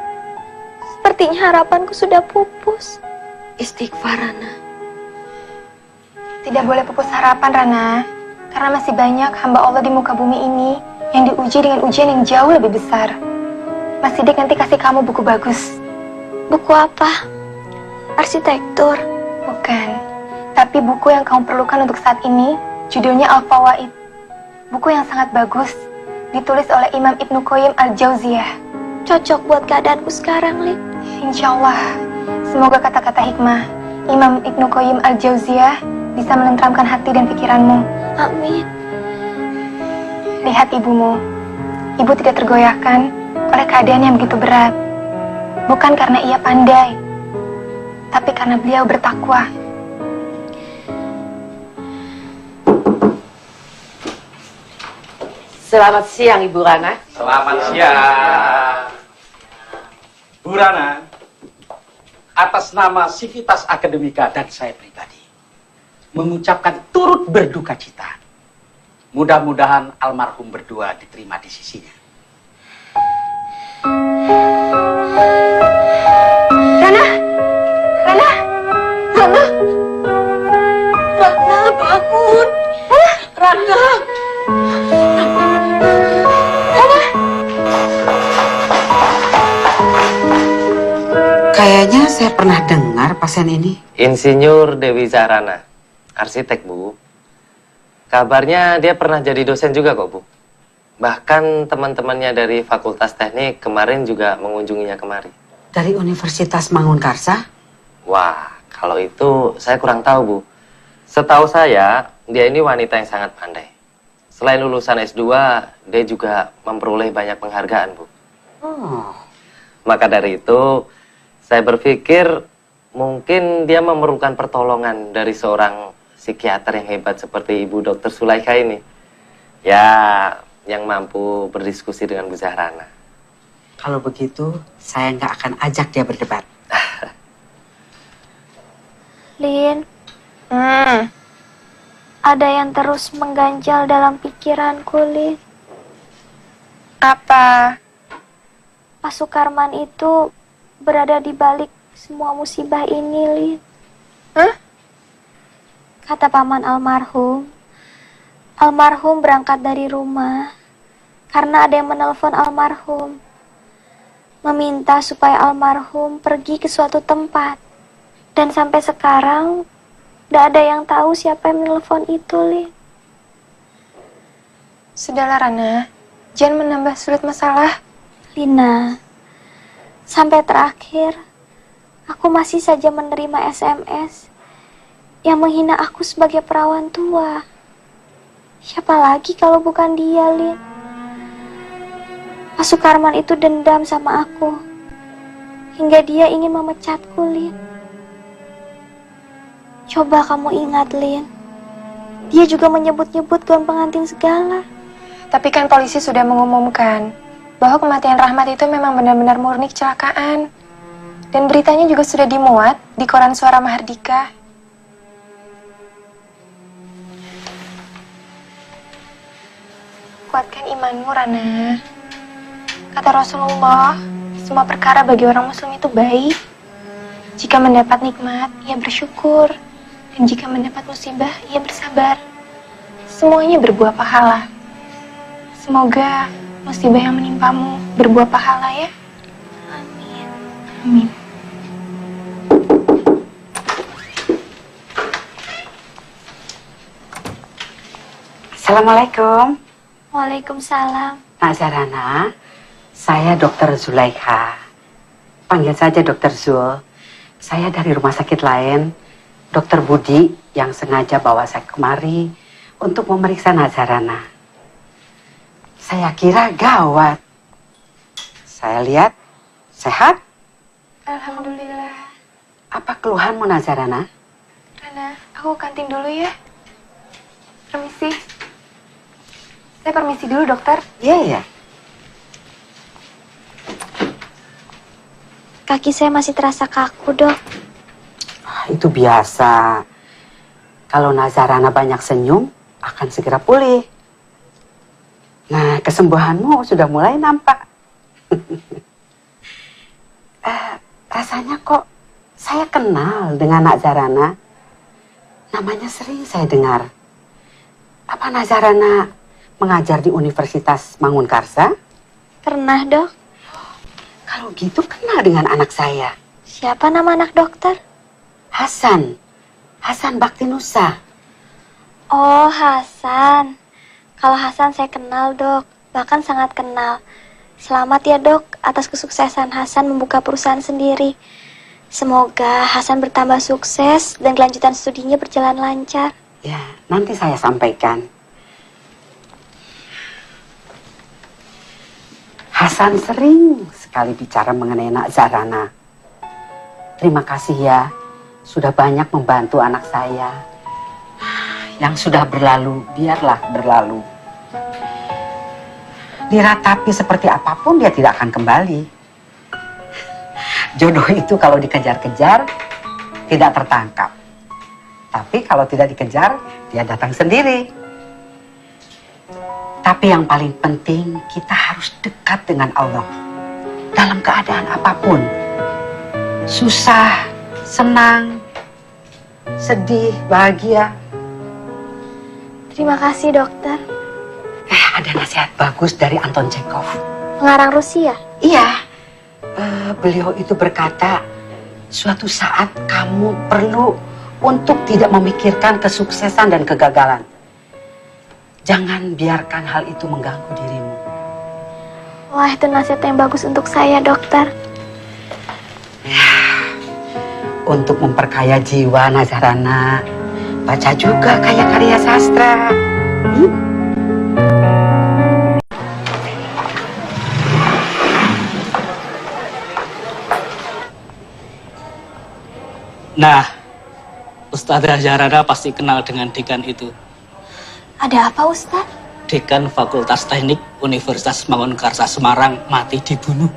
Sepertinya harapanku sudah pupus. Istighfar, Rana. Tidak boleh pupus harapan, Rana. Karena masih banyak hamba Allah di muka bumi ini yang diuji dengan ujian yang jauh lebih besar. Mas Sidik nanti kasih kamu buku bagus. Buku apa? Arsitektur? Bukan. Tapi buku yang kamu perlukan untuk saat ini, judulnya Al-Fawaid. Buku yang sangat bagus, ditulis oleh Imam Ibnu Qayyim Al-Jauziyah. Cocok buat keadaanku sekarang, Lin. Insya Allah. Semoga kata-kata hikmah Imam Ibnu Qayyim Al-Jauziyah bisa menenteramkan hati dan pikiranmu. Amin. Lihat ibumu. Ibu tidak tergoyahkan oleh keadaan yang begitu berat. Bukan karena ia pandai, tapi karena beliau bertakwa. Selamat siang, Ibu Rana. Selamat siang. Bu Rana, atas nama Civitas Akademika dan saya pribadi, mengucapkan turut berduka cita. Mudah-mudahan almarhum berdua diterima di sisinya. Rana! Rana! Rana! Rana, bangun! Rana! Kayaknya saya pernah dengar pasien ini. Insinyur Dewi Zahrana, arsitek, Bu. Kabarnya dia pernah jadi dosen juga kok, Bu. Bahkan teman-temannya dari Fakultas Teknik kemarin juga mengunjunginya kemari. Dari Universitas Mangunkarsa? Wah, kalau itu saya kurang tahu, Bu. Setahu saya, dia ini wanita yang sangat pandai. Selain lulusan S2, dia juga memperoleh banyak penghargaan, Bu. Oh. Maka dari itu, saya berpikir mungkin dia memerlukan pertolongan dari seorang psikiater yang hebat seperti Ibu Dr. Sulaika ini. Ya, yang mampu berdiskusi dengan Bu Zahrana. Kalau begitu, saya nggak akan ajak dia berdebat. Lin, ada yang terus mengganjal dalam pikiranku, Lin. Apa? Pak Sukarman itu berada di balik semua musibah ini, Lin. Hah? Kata paman almarhum, Almarhum berangkat dari rumah karena ada yang menelpon almarhum, meminta supaya almarhum pergi ke suatu tempat. Dan sampai sekarang tidak ada yang tahu siapa yang menelpon itu, Lin. Sudahlah Rana, jangan menambah sulit masalah. Lina, sampai terakhir aku masih saja menerima SMS yang menghina aku sebagai perawan tua. Siapa lagi kalau bukan dia, Lin? Pak Sukarman itu dendam sama aku hingga dia ingin memecatku, Lin. Coba kamu ingat, Lin. Dia juga menyebut-nyebut gaun pengantin segala. Tapi kan polisi sudah mengumumkan bahwa kematian Rahmat itu memang benar-benar murni kecelakaan. Dan beritanya juga sudah dimuat di koran Suara Mahardika. Kuatkan imanmu, Rana. Kata Rasulullah, semua perkara bagi orang muslim itu baik. Jika mendapat nikmat, ia bersyukur. Dan jika mendapat musibah, ia bersabar. Semuanya berbuah pahala. Semoga musibah yang menimpamu berbuah pahala ya. Amin. Amin. Assalamualaikum. Waalaikumsalam. Nak Zarana, saya Dokter Zulaikha. Panggil saja Dokter Zul. Saya dari rumah sakit lain, Dokter Budi yang sengaja bawa saya kemari untuk memeriksa Nak Zarana. Saya kira gawat. Saya lihat sehat. Alhamdulillah. Apa keluhanmu, Nak Zarana? Rana, aku kantin dulu ya. Permisi. Saya permisi dulu, dokter. Iya, iya. Kaki saya masih terasa kaku, Dok. Itu biasa. Kalau Nazarana banyak senyum, akan segera pulih. Nah, kesembuhanmu sudah mulai nampak. Rasanya kok saya kenal dengan Nazarana. Namanya sering saya dengar. Apa Nazarana mengajar di Universitas Mangunkarsa? Pernah, Dok. Kalau gitu kenal dengan anak saya. Siapa nama anak dokter? Hasan. Hasan Baktinusa. Oh, Hasan. Kalau Hasan saya kenal, Dok. Bahkan sangat kenal. Selamat ya, Dok, atas kesuksesan Hasan membuka perusahaan sendiri. Semoga Hasan bertambah sukses dan kelanjutan studinya berjalan lancar. Ya, nanti saya sampaikan. Hasan sering sekali bicara mengenai Nak Zarana. Terima kasih ya, sudah banyak membantu anak saya. Yang sudah berlalu, biarlah berlalu. Diratapi seperti apapun, dia tidak akan kembali. Jodoh itu kalau dikejar-kejar, tidak tertangkap. Tapi kalau tidak dikejar, dia datang sendiri. Tapi yang paling penting, kita harus dekat dengan Allah. Dalam keadaan apapun. Susah, senang, sedih, bahagia. Terima kasih, dokter. Ada nasihat bagus dari Anton Chekhov. Pengarang Rusia? Iya. Beliau itu berkata, suatu saat kamu perlu untuk tidak memikirkan kesuksesan dan kegagalan. Jangan biarkan hal itu mengganggu dirimu. Wah, itu nasihat yang bagus untuk saya, dokter. Untuk memperkaya jiwa Nazarana, baca juga karya-karya sastra. Nah, Ustadzah Zarana pasti kenal dengan dekan itu. Ada apa, Ustaz? Dekan Fakultas Teknik Universitas Mangunkarsa Semarang mati dibunuh.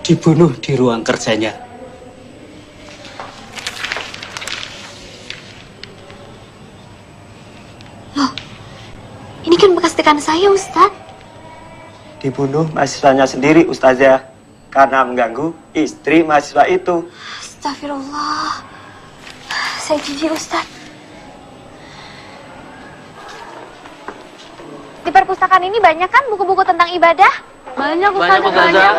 Dibunuh di ruang kerjanya. Loh, ini kan bekas dekan saya, Ustaz. Dibunuh mahasiswanya sendiri, Ustazah. Karena mengganggu istri mahasiswa itu. Astagfirullah. Saya jijik, Ustaz. Di perpustakaan ini banyak kan buku-buku tentang ibadah? Banyak, Ustazah. Banyak.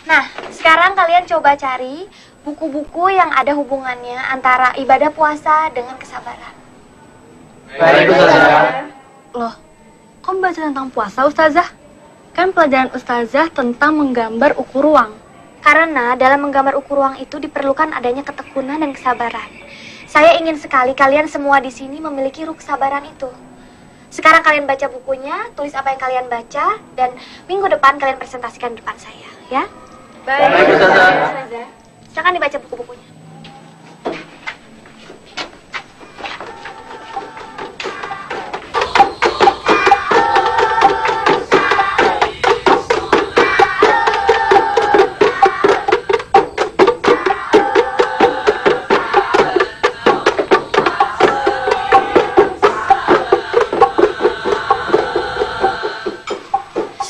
Nah, sekarang kalian coba cari buku-buku yang ada hubungannya antara ibadah puasa dengan kesabaran. Baik, Ustazah. Loh, kok baca tentang puasa, Ustazah? Kan pelajaran Ustazah tentang menggambar ukur ruang. Karena dalam menggambar ukur ruang itu diperlukan adanya ketekunan dan kesabaran. Saya ingin sekali kalian semua di sini memiliki ruh kesabaran itu. Sekarang kalian baca bukunya, tulis apa yang kalian baca, dan minggu depan kalian presentasikan di depan saya, ya? Baik, Ustazah. Silakan dibaca buku-bukunya.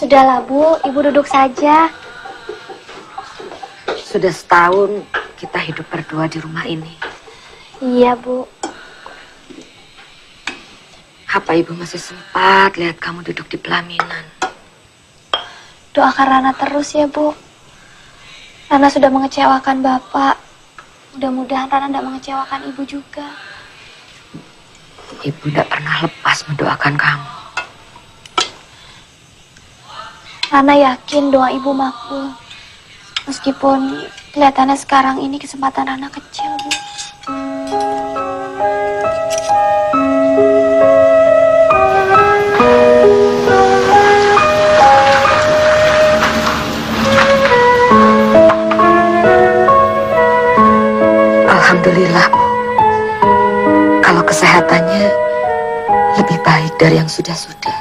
Sudahlah, Bu. Ibu duduk saja. Sudah setahun kita hidup berdua di rumah ini. Iya, Bu. Apa Ibu masih sempat lihat kamu duduk di pelaminan? Doakan Rana terus ya, Bu. Rana sudah mengecewakan Bapak. Mudah-mudahan Rana tidak mengecewakan Ibu juga. Ibu tidak pernah lepas mendoakan kamu. Rana yakin doa Ibu makbul. Meskipun kelihatannya sekarang ini kesempatan Rana kecil, Bu. Alhamdulillah, Bu. Kalau kesehatannya lebih baik dari yang sudah-sudah.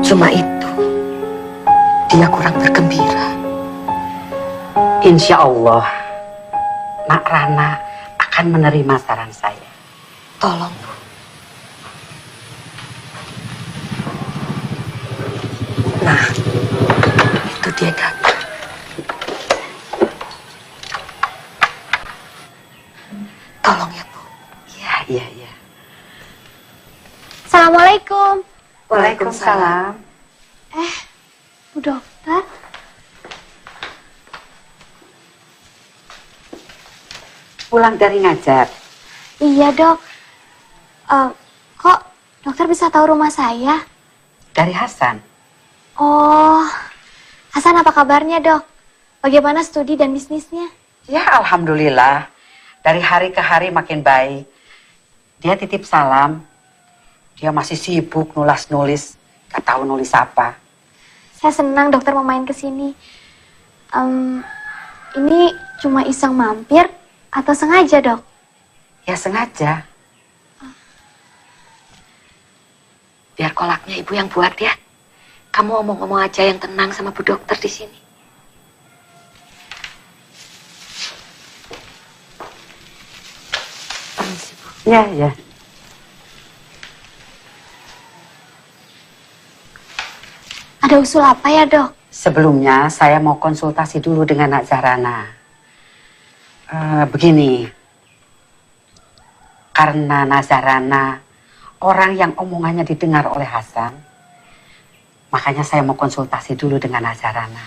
Cuma itu, dia kurang bergembira. Insya Allah, Nak Rana akan menerima saran saya. Tolong, Bu. Nah, itu dia datang. Tolong ya, Bu. Iya. Assalamualaikum. Waalaikumsalam. Bu dokter. Pulang dari ngajar. Iya, Dok. Kok dokter bisa tahu rumah saya? Dari Hasan. Oh, Hasan apa kabarnya, Dok? Bagaimana studi dan bisnisnya? Ya, alhamdulillah. Dari hari ke hari makin baik. Dia titip salam. Dia masih sibuk nulis-nulis. Gak tahu nulis apa. Saya senang dokter mau main ke sini. Ini cuma iseng mampir atau sengaja, Dok? Ya, sengaja. Biar kolaknya Ibu yang buat ya. Kamu ngomong-ngomong aja yang tenang sama Bu Dokter di sini. Permisi, Bu. Ya. Ada usul apa ya, Dok? Sebelumnya saya mau konsultasi dulu dengan Nak Zahrana. Begini, karena Nazarana orang yang omongannya didengar oleh Hasan, makanya saya mau konsultasi dulu dengan Nazarana.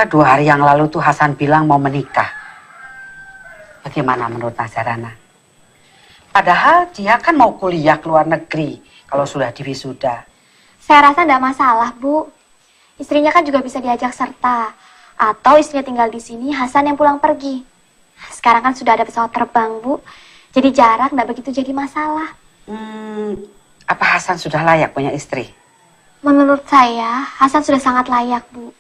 2 hari yang lalu tuh Hasan bilang mau menikah. Bagaimana menurut Nazarana? Padahal dia kan mau kuliah ke luar negeri kalau sudah diwisuda. Saya rasa tidak masalah, Bu. Istrinya kan juga bisa diajak serta. Atau istrinya tinggal di sini, Hasan yang pulang pergi. Sekarang kan sudah ada pesawat terbang, Bu. Jadi jarak tidak begitu jadi masalah. Apa Hasan sudah layak punya istri? Menurut saya, Hasan sudah sangat layak, Bu.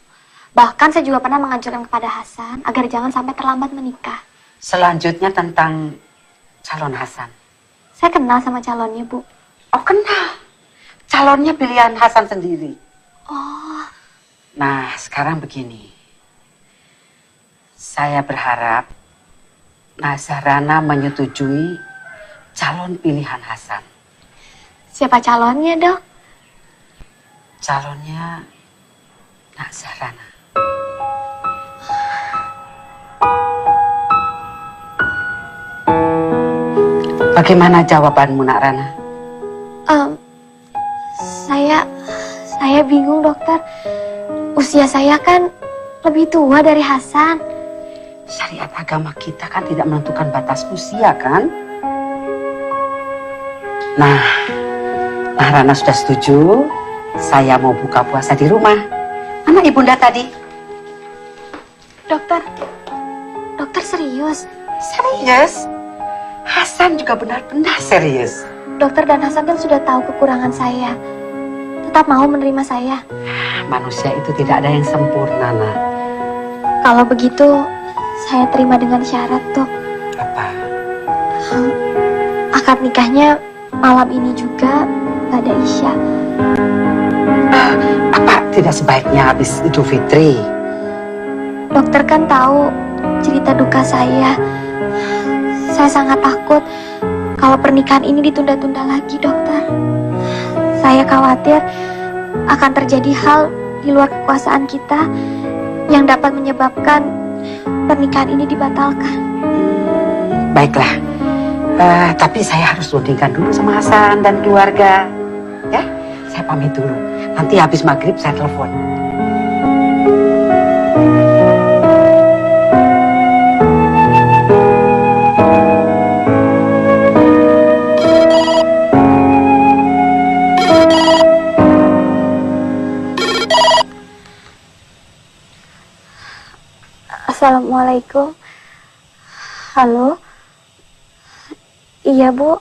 Bahkan saya juga pernah menganjurkan kepada Hasan agar jangan sampai terlambat menikah. Selanjutnya tentang calon Hasan. Saya kenal sama calonnya, Bu. Oh, kenal? Calonnya pilihan Hasan sendiri? Oh. Nah, sekarang begini. Saya berharap Nazarana menyetujui calon pilihan Hasan. Siapa calonnya, Dok? Calonnya Nazarana. Bagaimana jawabanmu, Nak Rana? Saya bingung, dokter. Usia saya kan lebih tua dari Hasan. Syariat agama kita kan tidak menentukan batas usia, kan? Nah, Rana sudah setuju. Saya mau buka puasa di rumah. Mana ibunda tadi? Dokter serius? Serius? Hasan juga benar-benar serius. Dokter dan Hasan kan sudah tahu kekurangan saya. Tetap mau menerima saya. Manusia itu tidak ada yang sempurna, Nak. Kalau begitu, saya terima dengan syarat, Dok. Apa? Akad nikahnya malam ini juga, pada Isya. Apa tidak sebaiknya habis Idul Fitri? Dokter kan tahu cerita duka saya. Saya sangat takut kalau pernikahan ini ditunda-tunda lagi, dokter. Saya khawatir akan terjadi hal di luar kekuasaan kita yang dapat menyebabkan pernikahan ini dibatalkan. Baiklah, tapi saya harus rundingkan dulu sama Hasan dan keluarga. Ya, saya pamit dulu. Nanti habis maghrib saya telepon. Assalamualaikum. Halo. Iya, Bu.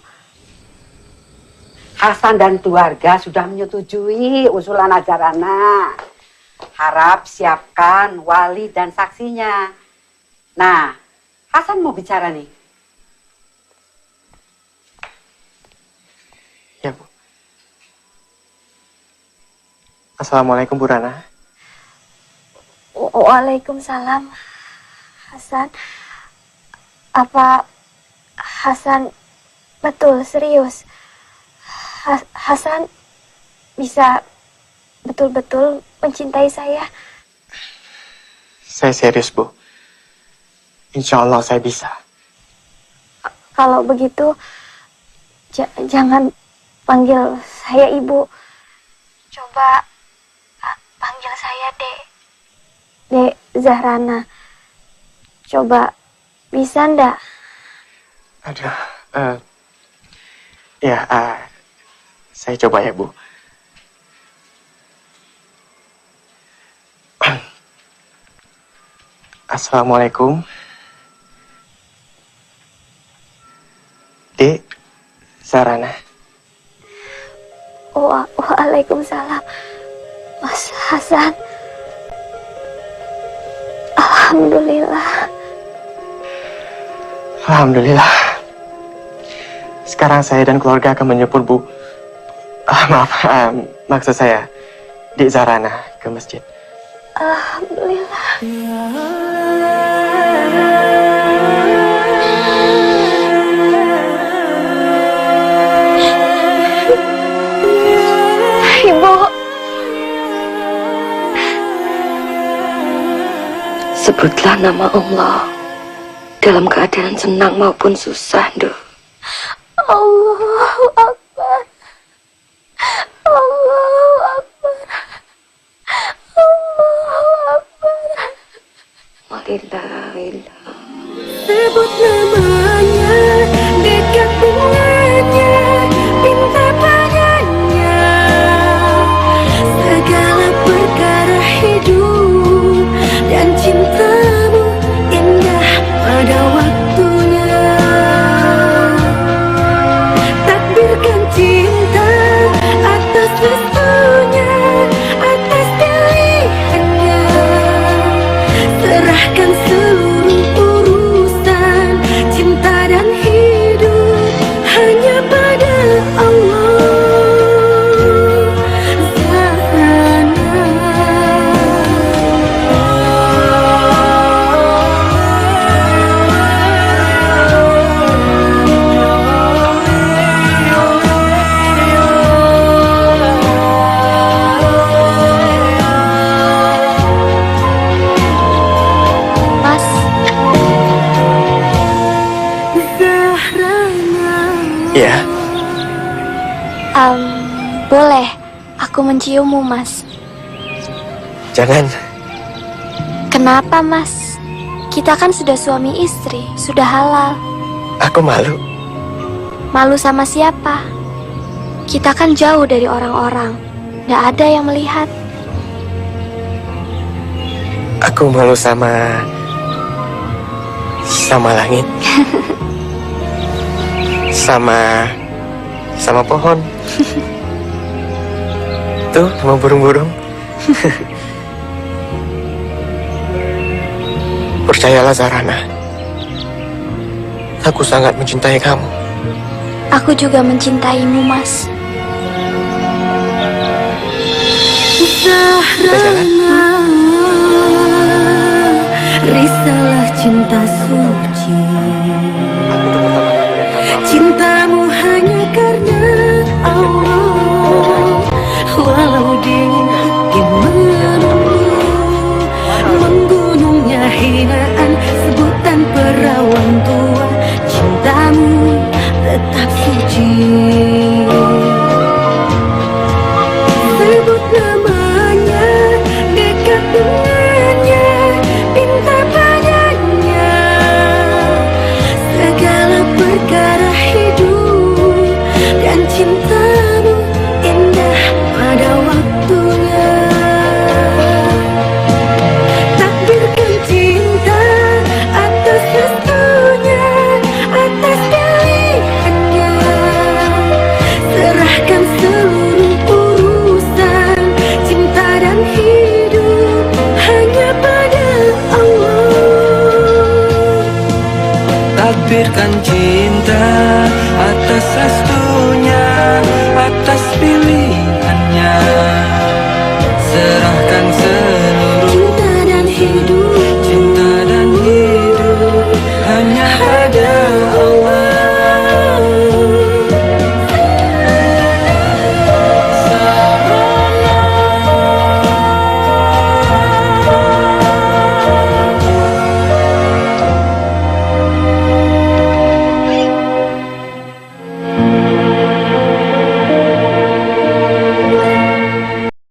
Hasan dan keluarga sudah menyetujui usulan Nazarana. Harap siapkan wali dan saksinya. Nah, Hasan mau bicara nih. Ya, Bu. Assalamualaikum, Bu Rana. Waalaikumsalam. Hasan, apa Hasan betul serius? Hasan bisa betul-betul mencintai saya? Saya serius, Bu. Insya Allah saya bisa. Kalau begitu, jangan panggil saya Ibu. Coba panggil saya Dek Zahrana. Coba, bisa ndak? Aduh, saya coba ya, Bu. Assalamualaikum. Dek Zahrana. Waalaikumsalam. Mas Hasan. Alhamdulillah. Alhamdulillah. Sekarang saya dan keluarga akan menyupport Bu. Maksud saya Dek Zahrana ke masjid. Alhamdulillah. Ibu. Sebutlah nama Allah dalam keadaan senang maupun susah, Duh. Allahu Akbar. Allahu Akbar. Allahu Akbar. La ilaha illallah. Sebut namanya, dekat dengannya, minta padanya segala perkara hidup dan cintamu indah pada waktunya. Takbirkan cinta atas restunya, atas pilihannya. Serahkan seluruh urusan cinta dan hidup hanya pada Allah. Ya, Boleh aku menciummu, Mas? jangan. Kenapa, Mas? Kita kan sudah suami istri, sudah halal. Aku malu. Malu sama siapa? Kita kan jauh dari orang-orang, nggak ada yang melihat. Aku malu sama langit. sama pohon. Tuh, sama burung-burung. Percayalah Zahrana, aku sangat mencintai kamu. Aku juga mencintaimu, Mas. Zahrana, risalah cinta suci. Cintamu hanya karena Allah. Walau dingin hati menunggu, menggunungnya hinaan sebutan perawan tua. Cintamu tetap suci. Sebut namanya, dekat dengannya, pinta padanya. Segala perkara hidup dan cintamu indah pada waktunya. Takdirkan cinta atas restunya, atas pilihannya. Serahkan seluruh urusan cinta dan hidup hanya pada Allah. Takbirkan cinta atas restunya, atas pilihannya. Serahkan